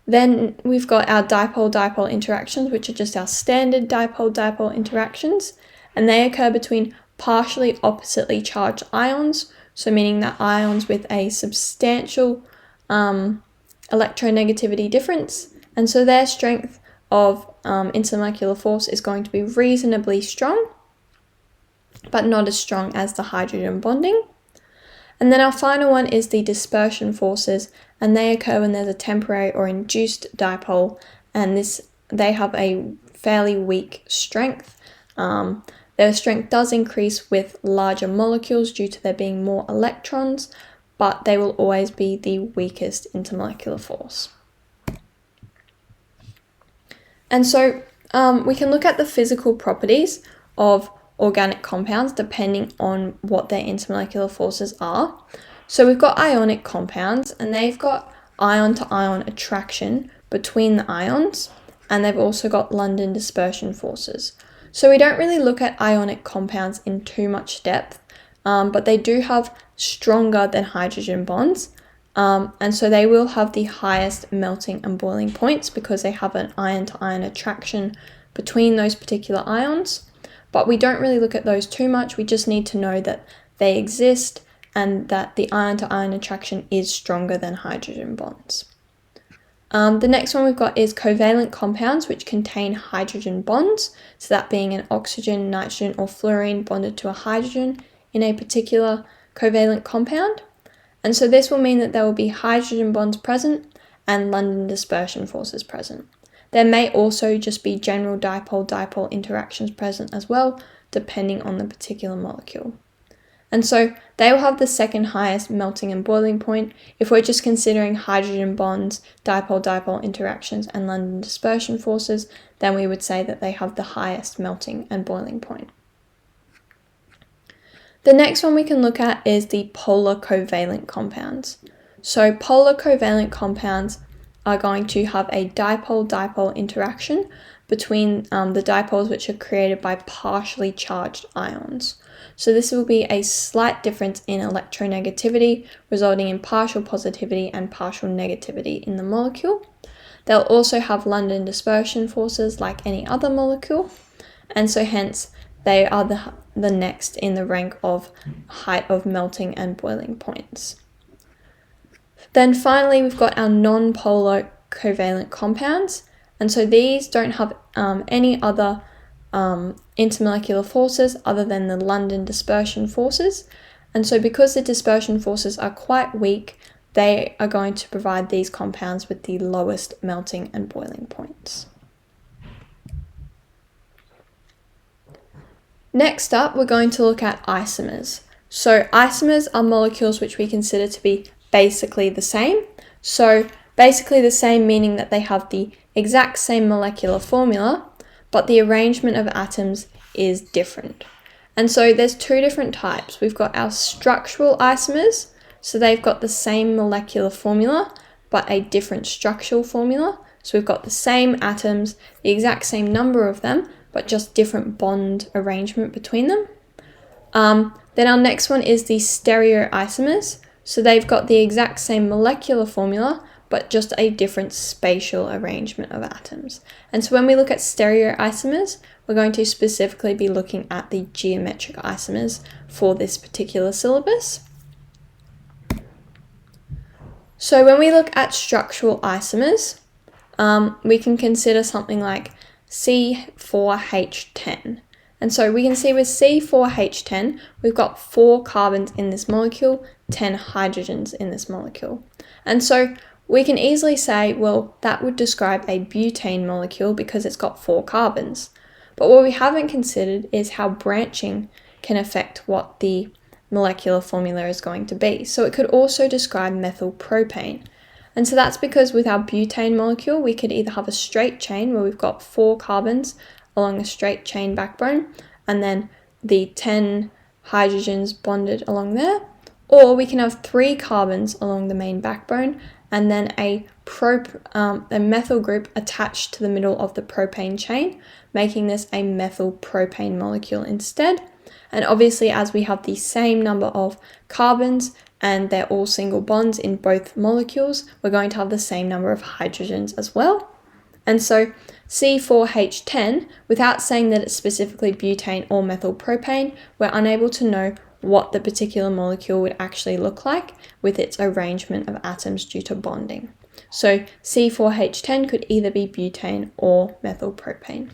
Then we've got our dipole-dipole interactions, which are just our standard dipole-dipole interactions, and they occur between partially oppositely charged ions, so meaning that ions with a substantial electronegativity difference, and so their strength of intermolecular force is going to be reasonably strong, but not as strong as the hydrogen bonding. And then our final one is the dispersion forces, and they occur when there's a temporary or induced dipole, and they have a fairly weak strength. Their strength does increase with larger molecules due to there being more electrons, but they will always be the weakest intermolecular force. And so we can look at the physical properties of organic compounds depending on what their intermolecular forces are. So we've got ionic compounds, and they've got ion-to-ion attraction between the ions, and they've also got London dispersion forces. So we don't really look at ionic compounds in too much depth, but they do have stronger than hydrogen bonds, and so they will have the highest melting and boiling points because they have an ion-to-ion attraction between those particular ions. But we don't really look at those too much, we just need to know that they exist and that the ion-to-ion attraction is stronger than hydrogen bonds. The next one we've got is covalent compounds, which contain hydrogen bonds, so that being an oxygen, nitrogen, or fluorine bonded to a hydrogen in a particular covalent compound. And so this will mean that there will be hydrogen bonds present and London dispersion forces present. There may also just be general dipole-dipole interactions present as well, depending on the particular molecule. And so they will have the second highest melting and boiling point. If we're just considering hydrogen bonds, dipole-dipole interactions, and London dispersion forces, then we would say that they have the highest melting and boiling point. The next one we can look at is the polar covalent compounds. So polar covalent compounds are going to have a dipole-dipole interaction between the dipoles which are created by partially charged ions. So this will be a slight difference in electronegativity, resulting in partial positivity and partial negativity in the molecule. They'll also have London dispersion forces like any other molecule, and so hence they are the next in the rank of height of melting and boiling points. Then finally we've got our non-polar covalent compounds, and so these don't have any other intermolecular forces other than the London dispersion forces, and so because the dispersion forces are quite weak, they are going to provide these compounds with the lowest melting and boiling points. Next up, we're going to look at isomers. So isomers are molecules which we consider to be basically the same. So basically the same meaning that they have the exact same molecular formula, but the arrangement of atoms is different. And so there's two different types. We've got our structural isomers, so they've got the same molecular formula, but a different structural formula. So we've got the same atoms, the exact same number of them, but just different bond arrangement between them. Then our next one is the stereoisomers. So they've got the exact same molecular formula, but just a different spatial arrangement of atoms. And so when we look at stereoisomers, we're going to specifically be looking at the geometric isomers for this particular syllabus. So when we look at structural isomers, we can consider something like C4H10. And so we can see with C4H10, we've got 4 carbons in this molecule, 10 hydrogens in this molecule. And so we can easily say, well, that would describe a butane molecule because it's got 4 carbons. But what we haven't considered is how branching can affect what the molecular formula is going to be. So it could also describe methyl propane. And so that's because with our butane molecule, we could either have a straight chain where we've got 4 carbons along a straight chain backbone, and then the 10 hydrogens bonded along there, or we can have 3 carbons along the main backbone, and then a methyl group attached to the middle of the propane chain, making this a methyl propane molecule instead. And obviously, as we have the same number of carbons and they're all single bonds in both molecules, we're going to have the same number of hydrogens as well. And so C4H10, without saying that it's specifically butane or methyl propane, we're unable to know what the particular molecule would actually look like with its arrangement of atoms due to bonding. So C4H10 could either be butane or methyl propane.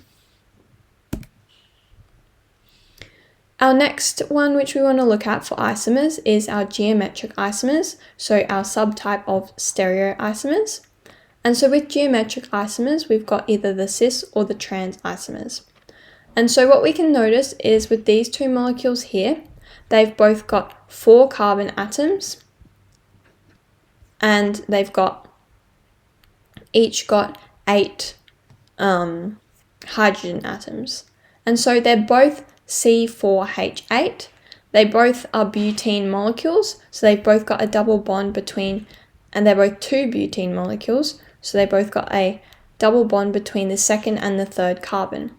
Our next one which we want to look at for isomers is our geometric isomers, so our subtype of stereoisomers. And so with geometric isomers, we've got either the cis or the trans isomers. And so what we can notice is with these 2 molecules here, they've both got 4 carbon atoms, and they've each got 8 hydrogen atoms. And so they're both C4H8. They both are butene molecules, so they've both got a double bond between, and they're both 2 butene molecules, so they both got a double bond between the second and the third carbon.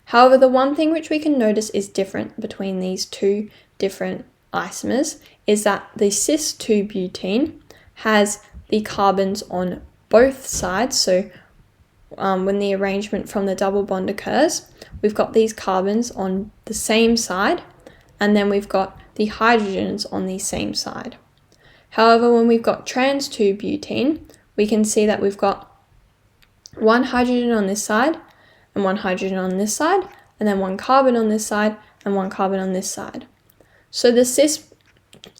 However, the one thing which we can notice is different between these 2 different isomers is that the cis-2-butene has the carbons on both sides, so when the arrangement from the double bond occurs, we've got these carbons on the same side, and then we've got the hydrogens on the same side. However, when we've got trans-2-butene, we can see that we've got 1 hydrogen on this side, and 1 hydrogen on this side, and then 1 carbon on this side, and 1 carbon on this side. So the cis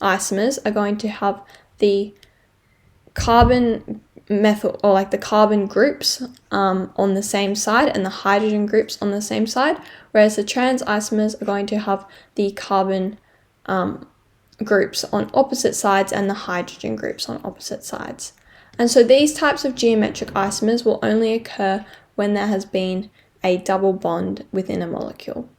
isomers are going to have the carbon methyl, or like the carbon groups on the same side and the hydrogen groups on the same side, whereas the trans isomers are going to have the carbon groups on opposite sides and the hydrogen groups on opposite sides. And so these types of geometric isomers will only occur when there has been a double bond within a molecule.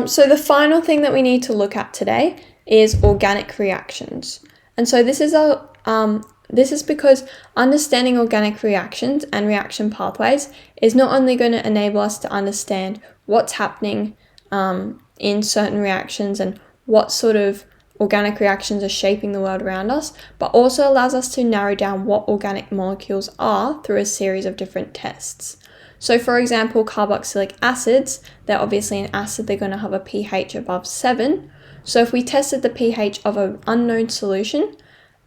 So the final thing that we need to look at today is organic reactions. And so this is because understanding organic reactions and reaction pathways is not only going to enable us to understand what's happening in certain reactions and what sort of organic reactions are shaping the world around us, but also allows us to narrow down what organic molecules are through a series of different tests. So for example, carboxylic acids, they're obviously an acid, they're going to have a pH above 7. So if we tested the pH of an unknown solution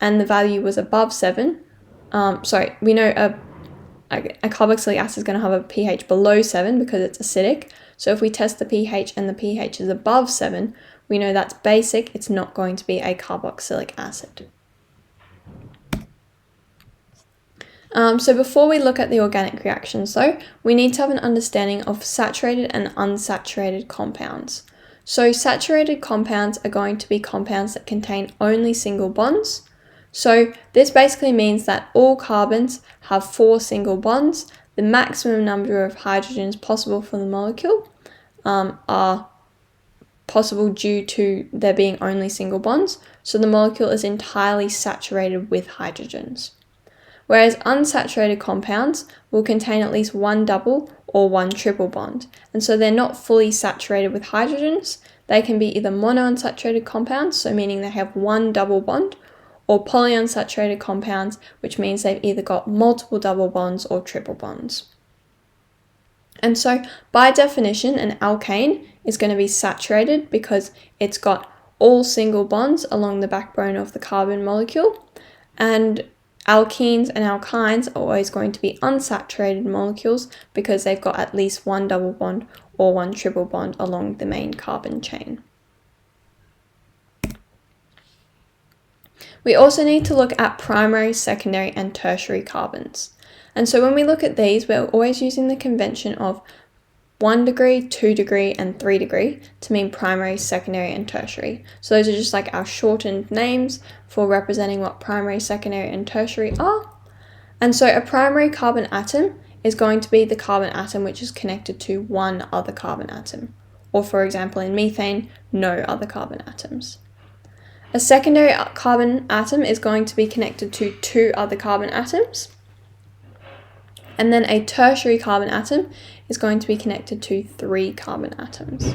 and the value was above 7, we know a carboxylic acid is going to have a pH below 7 because it's acidic. So if we test the pH and the pH is above 7, we know that's basic, it's not going to be a carboxylic acid. So before we look at the organic reactions though, we need to have an understanding of saturated and unsaturated compounds. So saturated compounds are going to be compounds that contain only single bonds. So this basically means that all carbons have 4 single bonds. The maximum number of hydrogens possible for the molecule are possible due to there being only single bonds. So the molecule is entirely saturated with hydrogens. Whereas unsaturated compounds will contain at least 1 double or 1 triple bond. And so they're not fully saturated with hydrogens, they can be either monounsaturated compounds, so meaning they have one double bond, or polyunsaturated compounds, which means they've either got multiple double bonds or triple bonds. And so by definition, an alkane is going to be saturated because it's got all single bonds along the backbone of the carbon molecule, and alkenes and alkynes are always going to be unsaturated molecules because they've got at least one double bond or one triple bond along the main carbon chain. We also need to look at primary, secondary, and tertiary carbons. And so when we look at these, we're always using the convention of 1 degree, 2 degree, and 3 degree to mean primary, secondary, and tertiary. So those are just like our shortened names for representing what primary, secondary, and tertiary are. And so a primary carbon atom is going to be the carbon atom which is connected to one other carbon atom. Or for example, in methane, no other carbon atoms. A secondary carbon atom is going to be connected to 2 other carbon atoms. And then a tertiary carbon atom is going to be connected to 3 carbon atoms.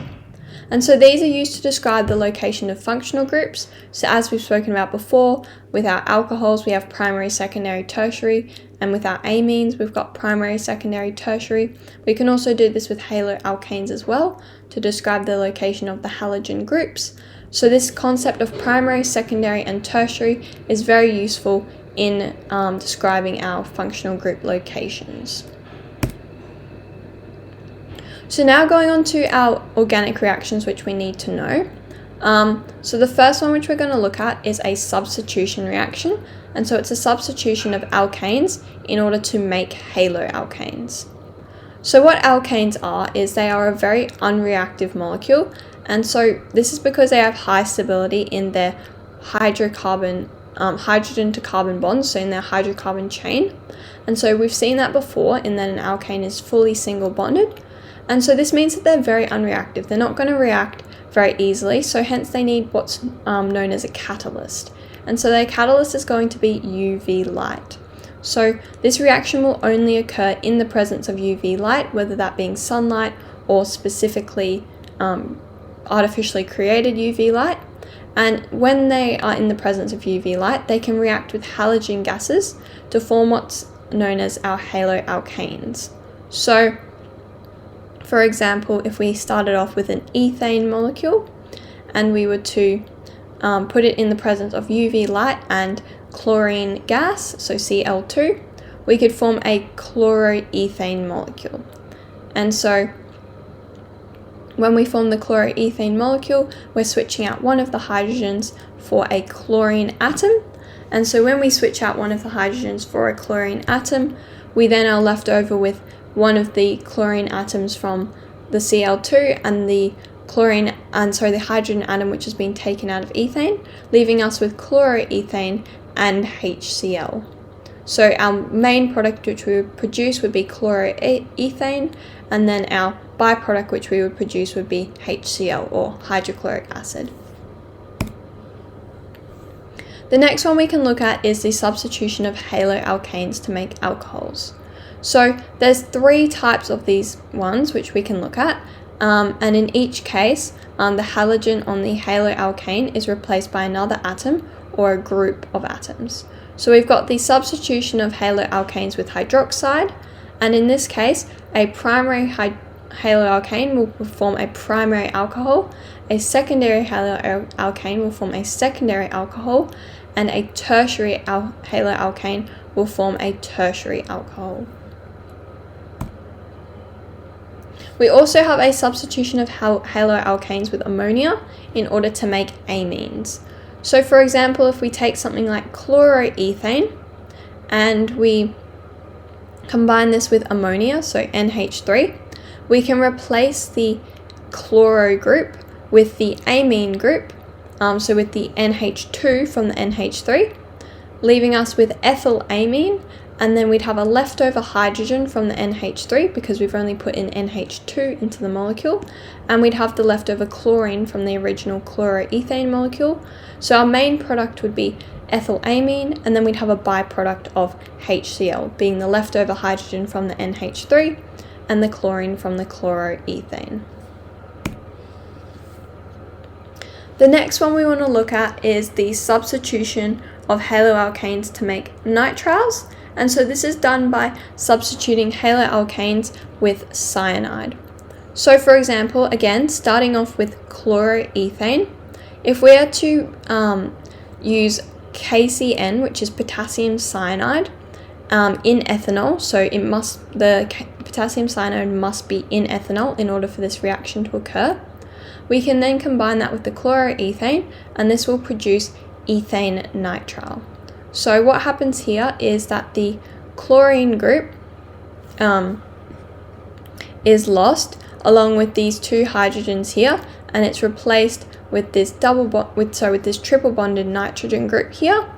And so these are used to describe the location of functional groups. So as we've spoken about before, with our alcohols we have primary, secondary, tertiary, and with our amines we've got primary, secondary, tertiary. We can also do this with haloalkanes as well to describe the location of the halogen groups. So this concept of primary, secondary, and tertiary is very useful in describing our functional group locations. So now going on to our organic reactions which we need to know. So the first one which we're going to look at is a substitution reaction, and so it's a substitution of alkanes in order to make haloalkanes. So what alkanes are is they are a very unreactive molecule, and so this is because they have high stability in their hydrogen to carbon bonds, so in their hydrocarbon chain. And so we've seen that before in that an alkane is fully single bonded. And so this means that they're very unreactive. They're not going to react very easily, so hence they need what's known as a catalyst. And so their catalyst is going to be UV light. So this reaction will only occur in the presence of UV light, whether that being sunlight or specifically artificially created UV light. And when they are in the presence of UV light, they can react with halogen gases to form what's known as our haloalkanes. So, for example, if we started off with an ethane molecule and we were to put it in the presence of UV light and chlorine gas, so Cl2, we could form a chloroethane molecule. And so when we form the chloroethane molecule, we're switching out one of the hydrogens for a chlorine atom. And so when we switch out one of the hydrogens for a chlorine atom, we then are left over with one of the chlorine atoms from the Cl2 and the hydrogen atom which has been taken out of ethane, leaving us with chloroethane and HCl. So our main product which we would produce would be chloroethane, and then our byproduct which we would produce would be HCl, or hydrochloric acid. The next one we can look at is the substitution of haloalkanes to make alcohols. So there's 3 types of these ones which we can look at, and in each case the halogen on the haloalkane is replaced by another atom or a group of atoms. So we've got the substitution of haloalkanes with hydroxide, and in this case a primary haloalkane will form a primary alcohol, a secondary haloalkane will form a secondary alcohol, and a tertiary haloalkane will form a tertiary alcohol. We also have a substitution of haloalkanes with ammonia in order to make amines. So for example, if we take something like chloroethane and we combine this with ammonia, so NH3, we can replace the chloro group with the amine group, so with the NH2 from the NH3, leaving us with ethylamine, and then we'd have a leftover hydrogen from the NH3 because we've only put in NH2 into the molecule, and we'd have the leftover chlorine from the original chloroethane molecule. So our main product would be ethylamine, and then we'd have a byproduct of HCl, being the leftover hydrogen from the NH3 and the chlorine from the chloroethane. The next one we want to look at is the substitution of haloalkanes to make nitriles. And so this is done by substituting haloalkanes with cyanide. So for example, again, starting off with chloroethane, if we are to use KCN, which is potassium cyanide, in ethanol, so the potassium cyanide must be in ethanol in order for this reaction to occur. We can then combine that with the chloroethane, and this will produce ethane nitrile. So what happens here is that the chlorine group is lost along with these two hydrogens here, and it's replaced with this triple bonded nitrogen group here,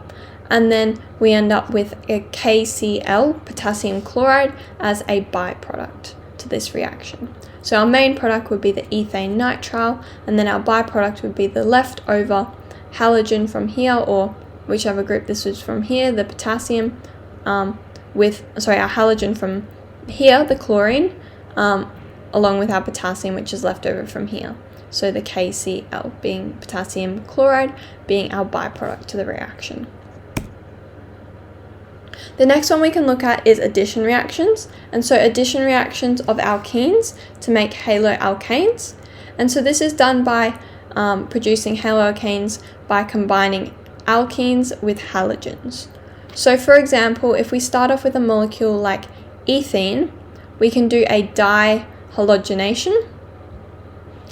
and then we end up with a KCl, potassium chloride, as a byproduct to this reaction. So our main product would be the ethane nitrile, and then our byproduct would be the leftover halogen from here, or whichever group this is from here, the potassium, our halogen from here, the chlorine, along with our potassium, which is left over from here. So the KCl being potassium chloride being our byproduct to the reaction. The next one we can look at is addition reactions, and so addition reactions of alkenes to make haloalkanes. And so this is done by producing haloalkanes by combining alkenes with halogens. So for example, if we start off with a molecule like ethene, we can do a dihalogenation,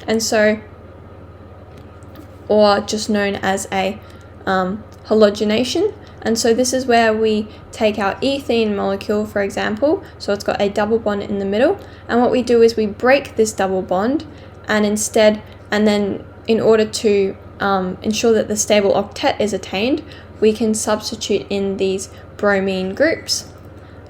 and so, or just known as a halogenation. And so this is where we take our ethene molecule, for example, so it's got a double bond in the middle, and what we do is we break this double bond, and then in order to ensure that the stable octet is attained, we can substitute in these bromine groups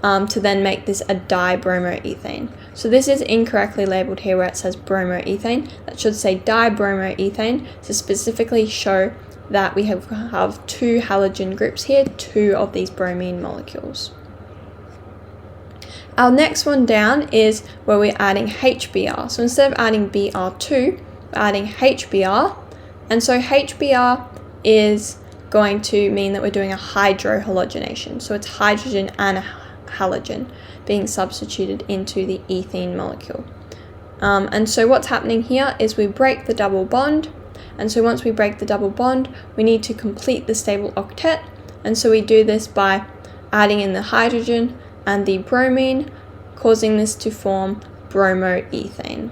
to then make this a dibromoethane. So this is incorrectly labeled here where it says bromoethane. That should say dibromoethane to specifically show that we have two halogen groups here, two of these bromine molecules. Our next one down is where we're adding HBr. So instead of adding Br2, we're adding HBr. And so HBr is going to mean that we're doing a hydrohalogenation. So it's hydrogen and a halogen being substituted into the ethene molecule. And so what's happening here is we break the double bond. And so once we break the double bond, we need to complete the stable octet. And so we do this by adding in the hydrogen and the bromine, causing this to form bromoethane.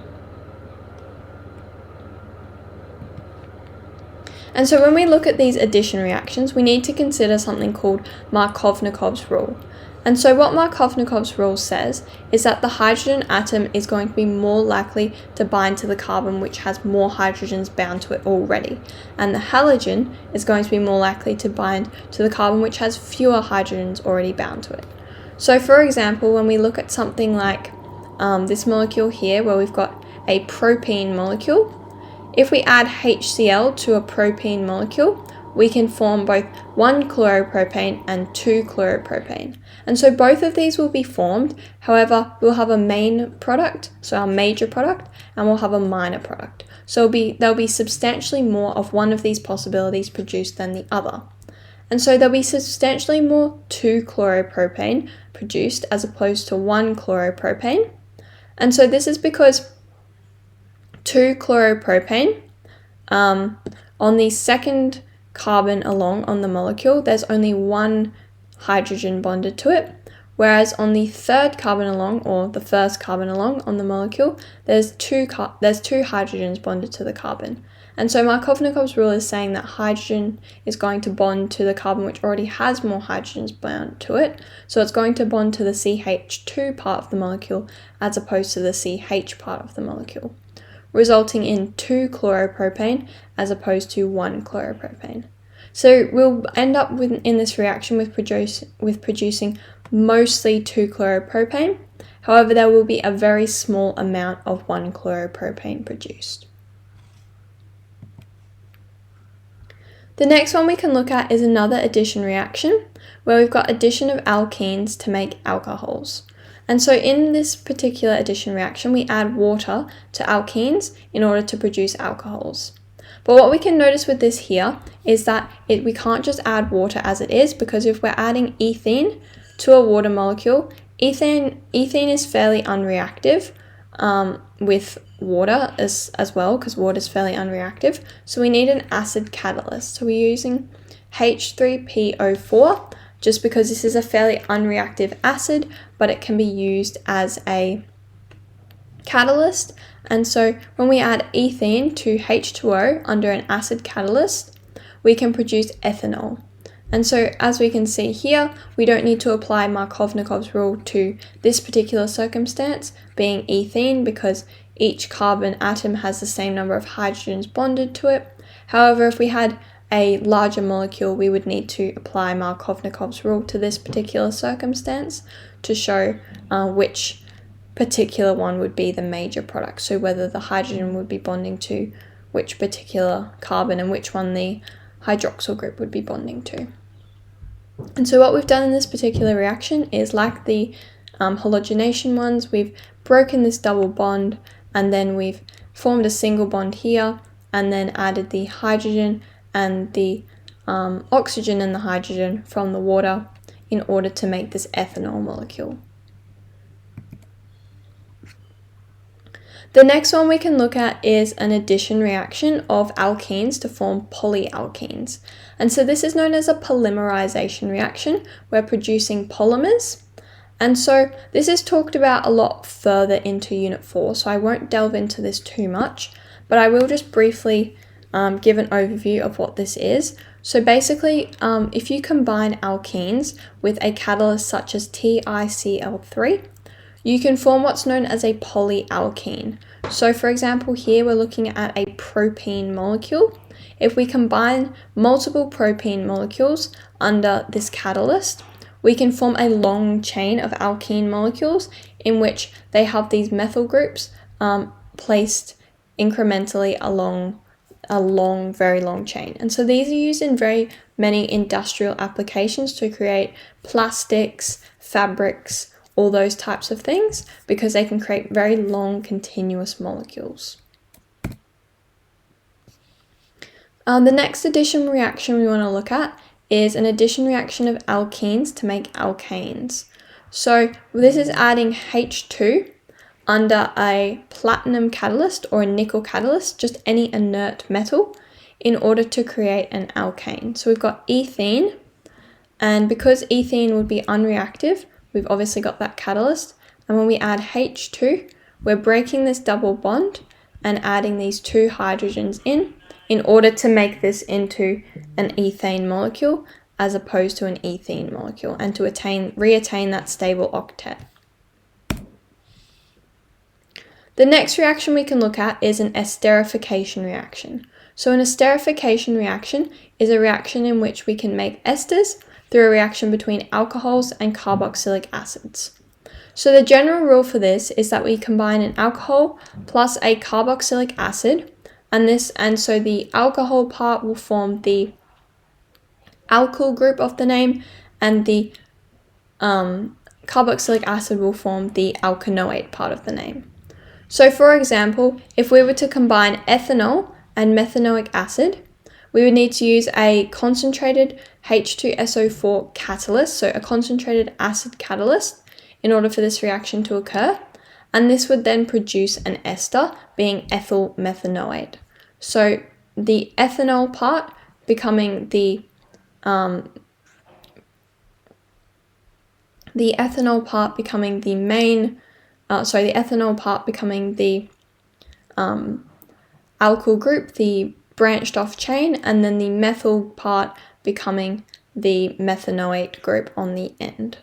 And so when we look at these addition reactions, we need to consider something called Markovnikov's rule. And so what Markovnikov's rule says is that the hydrogen atom is going to be more likely to bind to the carbon which has more hydrogens bound to it already, and the halogen is going to be more likely to bind to the carbon which has fewer hydrogens already bound to it. So for example, when we look at something like this molecule here where we've got a propene molecule, if we add HCl to a propene molecule, we can form both 1 chloropropane and 2 chloropropane. And so both of these will be formed, however, we'll have a main product, so our major product, and we'll have a minor product. So there'll be substantially more of one of these possibilities produced than the other. And so there'll be substantially more 2 chloropropane produced as opposed to 1 chloropropane. And so this is because 2 chloropropane, on the second carbon along on the molecule, there's only 1 hydrogen bonded to it, whereas on the third carbon along, or the first carbon along on the molecule, there's two hydrogens bonded to the carbon. And so Markovnikov's rule is saying that hydrogen is going to bond to the carbon which already has more hydrogens bound to it, so it's going to bond to the CH2 part of the molecule as opposed to the CH part of the molecule, resulting in 2 chloropropane as opposed to 1 chloropropane. So we'll end up in this reaction with producing mostly 2 chloropropane. However, there will be a very small amount of 1 chloropropane produced. The next one we can look at is another addition reaction, where we've got addition of alkenes to make alcohols. And so in this particular addition reaction, we add water to alkenes in order to produce alcohols. But what we can notice with this here is that we can't just add water as it is, because if we're adding ethene to a water molecule, ethene is fairly unreactive with water as well, because water is fairly unreactive. So we need an acid catalyst. So we're using H3PO4 just because this is a fairly unreactive acid, but it can be used as a catalyst. And so when we add ethene to H2O under an acid catalyst, we can produce ethanol. And so as we can see here, we don't need to apply Markovnikov's rule to this particular circumstance, being ethene, because each carbon atom has the same number of hydrogens bonded to it. However, if we had a larger molecule, we would need to apply Markovnikov's rule to this particular circumstance to show which particular one would be the major product. So whether the hydrogen would be bonding to which particular carbon and which one the hydroxyl group would be bonding to. And so what we've done in this particular reaction is, like the halogenation ones, we've broken this double bond, and then we've formed a single bond here, and then added the hydrogen and the oxygen and the hydrogen from the water in order to make this ethanol molecule. The next one we can look at is an addition reaction of alkenes to form polyalkenes. And so this is known as a polymerization reaction. We're producing polymers. And so this is talked about a lot further into Unit 4, so I won't delve into this too much, but I will just briefly give an overview of what this is. So basically, if you combine alkenes with a catalyst such as TiCl3, you can form what's known as a polyalkene. So for example, here we're looking at a propene molecule. If we combine multiple propene molecules under this catalyst, we can form a long chain of alkene molecules in which they have these methyl groups placed incrementally along a very long chain. And so these are used in very many industrial applications to create plastics, fabrics, all those types of things, because they can create very long continuous molecules. The next addition reaction we want to look at is an addition reaction of alkenes to make alkanes. So this is adding H2 under a platinum catalyst or a nickel catalyst, just any inert metal, in order to create an alkane. So we've got ethene, and because ethene would be unreactive, we've obviously got that catalyst, and when we add H2, we're breaking this double bond and adding these two hydrogens in order to make this into an ethane molecule as opposed to an ethene molecule, and to reattain that stable octet. The next reaction we can look at is an esterification reaction. So an esterification reaction is a reaction in which we can make esters through a reaction between alcohols and carboxylic acids. So the general rule for this is that we combine an alcohol plus a carboxylic acid, and so the alcohol part will form the alkyl group of the name, and the carboxylic acid will form the alkanoate part of the name. So for example, if we were to combine ethanol and methanoic acid, we would need to use a concentrated H2SO4 catalyst, so a concentrated acid catalyst, in order for this reaction to occur, and this would then produce an ester, being ethyl methanoate. So the ethanol part becoming the ethanol part becoming the alkyl group, the branched off chain, and then the methyl part becoming the methanoate group on the end.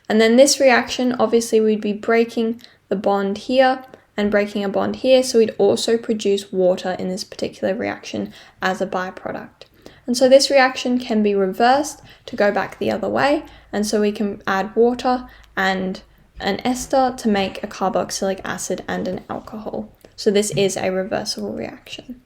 And then this reaction, obviously we'd be breaking the bond here and breaking a bond here, so we'd also produce water in this particular reaction as a byproduct. And so this reaction can be reversed to go back the other way, and so we can add water and an ester to make a carboxylic acid and an alcohol. So this is a reversible reaction.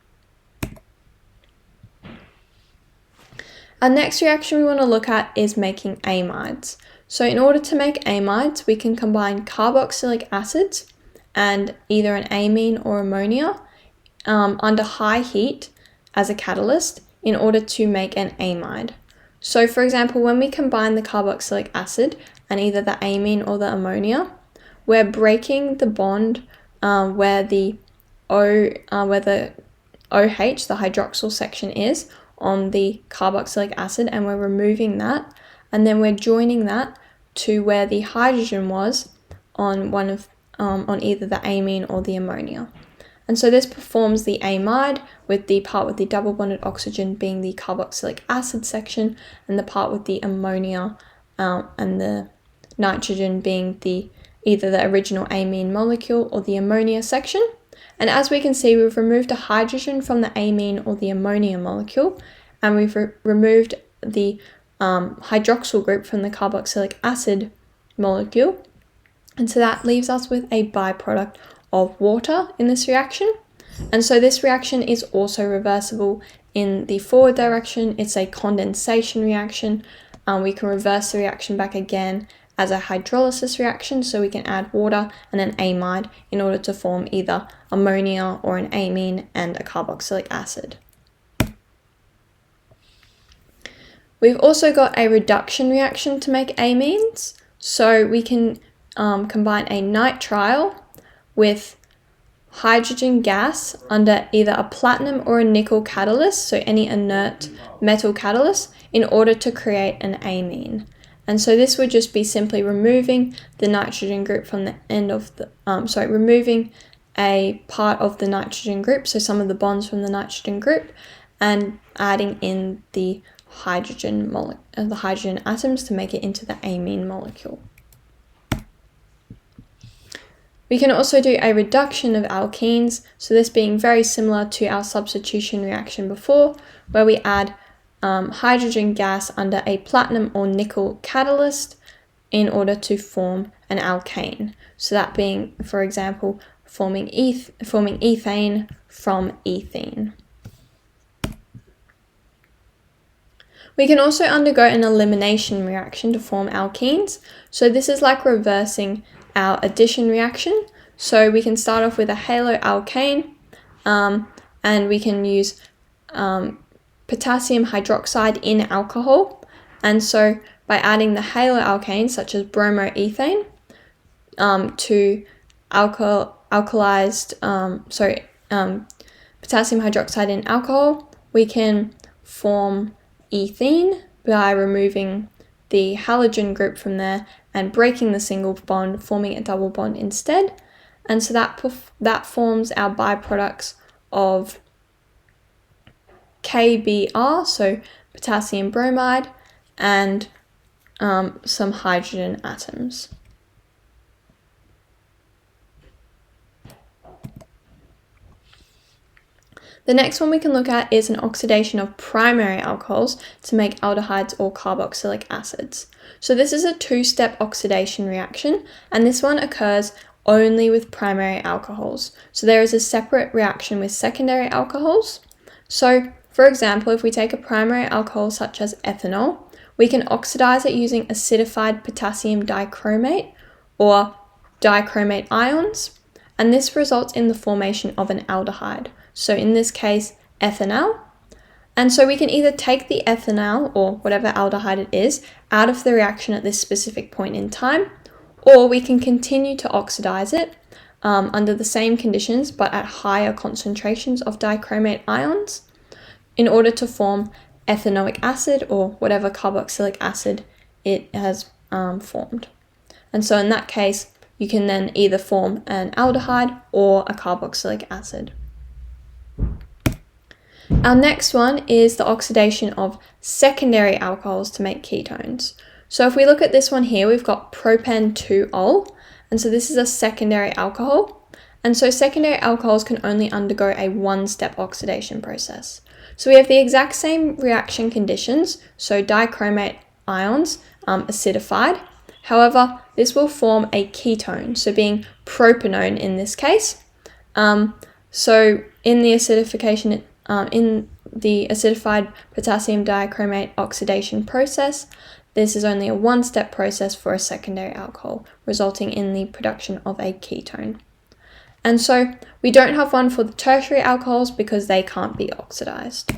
Our next reaction we want to look at is making amides. So in order to make amides, we can combine carboxylic acids and either an amine or ammonia under high heat as a catalyst in order to make an amide. So for example, when we combine the carboxylic acid and either the amine or the ammonia, we're breaking the bond where the OH, the hydroxyl section is on the carboxylic acid, and we're removing that, and then we're joining that to where the hydrogen was on on either the amine or the ammonia. And so this performs the amide, with the part with the double bonded oxygen being the carboxylic acid section, and the part with the ammonia and the nitrogen being either the original amine molecule or the ammonia section. And as we can see, we've removed a hydrogen from the amine or the ammonia molecule, and we've removed the hydroxyl group from the carboxylic acid molecule. And so that leaves us with a byproduct of water in this reaction. And so this reaction is also reversible in the forward direction. It's a condensation reaction. We can reverse the reaction back again as a hydrolysis reaction, so we can add water and an amide in order to form either ammonia or an amine and a carboxylic acid. We've also got a reduction reaction to make amines, so we can combine a nitrile with hydrogen gas under either a platinum or a nickel catalyst, so any inert metal catalyst, in order to create an amine. And so this would just be simply removing the nitrogen group from the end of the, removing a part of the nitrogen group, so some of the bonds from the nitrogen group, and adding in the hydrogen atoms to make it into the amine molecule. We can also do a reduction of alkenes, so this being very similar to our substitution reaction before, where we add hydrogen gas under a platinum or nickel catalyst in order to form an alkane. So that being, for example, forming ethane from ethene. We can also undergo an elimination reaction to form alkenes. So this is like reversing our addition reaction. So we can start off with a haloalkane, and we can use potassium hydroxide in alcohol. And so by adding the haloalkanes such as bromoethane to potassium hydroxide in alcohol, we can form ethene by removing the halogen group from there and breaking the single bond, forming a double bond instead. And so that forms our byproducts of KBr, so potassium bromide, and some hydrogen atoms. The next one we can look at is an oxidation of primary alcohols to make aldehydes or carboxylic acids. So this is a two-step oxidation reaction, and this one occurs only with primary alcohols. So there is a separate reaction with secondary alcohols. So for example, if we take a primary alcohol such as ethanol, we can oxidize it using acidified potassium dichromate or dichromate ions, and this results in the formation of an aldehyde. So in this case, ethanal. And so we can either take the ethanal, or whatever aldehyde it is, out of the reaction at this specific point in time, or we can continue to oxidize it under the same conditions but at higher concentrations of dichromate ions in order to form ethanoic acid or whatever carboxylic acid it has formed. And so in that case, you can then either form an aldehyde or a carboxylic acid. Our next one is the oxidation of secondary alcohols to make ketones. So if we look at this one here, we've got propan-2-ol, and so this is a secondary alcohol. And so secondary alcohols can only undergo a one-step oxidation process. So we have the exact same reaction conditions, so dichromate ions acidified. However, this will form a ketone, so being propanone in this case. So in the acidification, in the acidified potassium dichromate oxidation process, this is only a one-step process for a secondary alcohol, resulting in the production of a ketone. And so we don't have one for the tertiary alcohols because they can't be oxidized.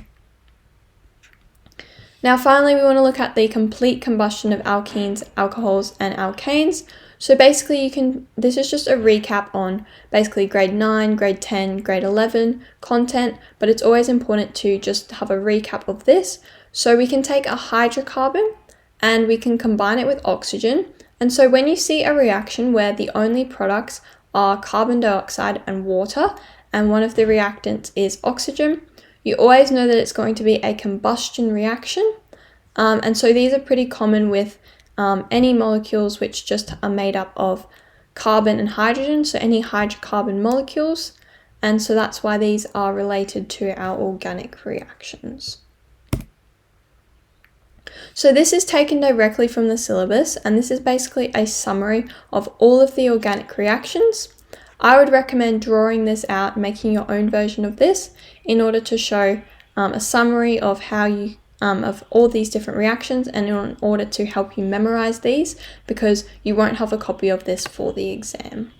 Now finally, we want to look at the complete combustion of alkenes, alcohols, and alkanes. So basically this is just a recap on basically grade 9, grade 10, grade 11 content, but it's always important to just have a recap of this. So we can take a hydrocarbon and we can combine it with oxygen. And so when you see a reaction where the only products are carbon dioxide and water, and one of the reactants is oxygen, you always know that it's going to be a combustion reaction. And so these are pretty common with any molecules which just are made up of carbon and hydrogen, so any hydrocarbon molecules. And so that's why these are related to our organic reactions. So this is taken directly from the syllabus, and this is basically a summary of all of the organic reactions. I would recommend drawing this out, making your own version of this in order to show a summary of how you of all these different reactions, and in order to help you memorize these, because you won't have a copy of this for the exam.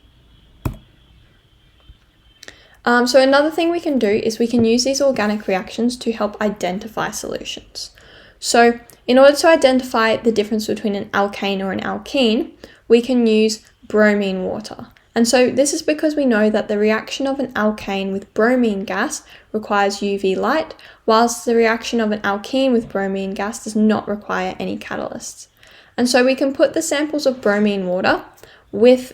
So another thing we can do is we can use these organic reactions to help identify solutions. So in order to identify the difference between an alkane or an alkene, we can use bromine water. And so this is because we know that the reaction of an alkane with bromine gas requires UV light, whilst the reaction of an alkene with bromine gas does not require any catalysts. And so we can put the samples of bromine water with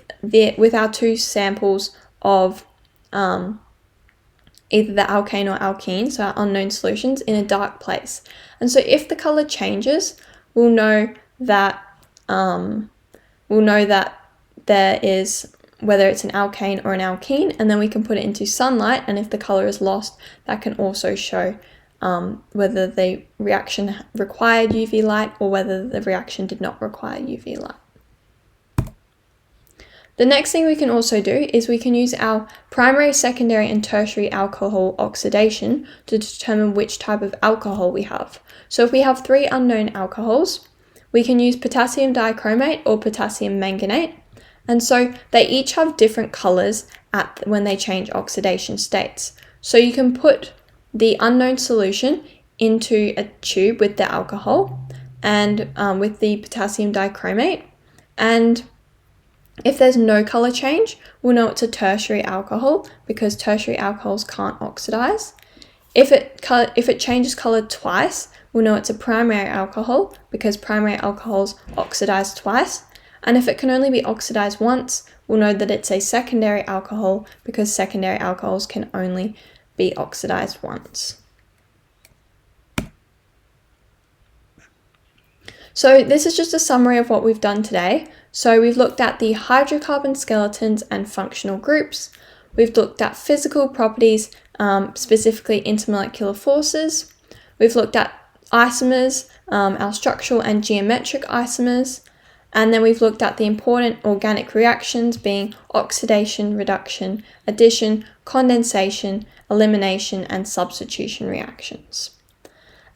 our two samples of either the alkane or alkene, so our unknown solutions, in a dark place. And so if the color changes, we'll know that there is whether it's an alkane or an alkene, and then we can put it into sunlight, and if the color is lost, that can also show whether the reaction required UV light or whether the reaction did not require UV light. The next thing we can also do is we can use our primary, secondary, and tertiary alcohol oxidation to determine which type of alcohol we have. So if we have 3 unknown alcohols, we can use potassium dichromate or potassium manganate. And so they each have different colors when they change oxidation states. So you can put the unknown solution into a tube with the alcohol and with the potassium dichromate, and if there's no color change, we'll know it's a tertiary alcohol because tertiary alcohols can't oxidize. If it changes color twice, we'll know it's a primary alcohol because primary alcohols oxidize twice. And if it can only be oxidized once, we'll know that it's a secondary alcohol because secondary alcohols can only be oxidized once. So this is just a summary of what we've done today. So we've looked at the hydrocarbon skeletons and functional groups. We've looked at physical properties, specifically intermolecular forces. We've looked at isomers, our structural and geometric isomers. And then we've looked at the important organic reactions being oxidation, reduction, addition, condensation, elimination, and substitution reactions.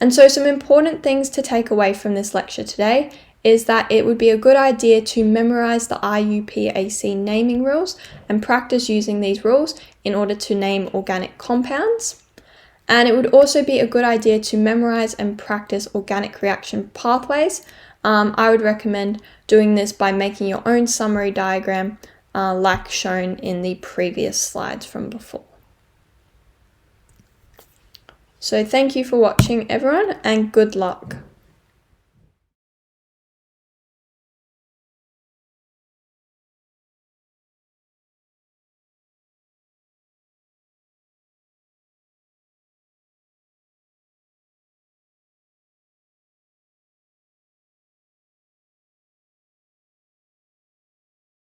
And so some important things to take away from this lecture today is that it would be a good idea to memorize the IUPAC naming rules and practice using these rules in order to name organic compounds. And it would also be a good idea to memorize and practice organic reaction pathways. I would recommend doing this by making your own summary diagram like shown in the previous slides from before. So thank you for watching everyone, and good luck.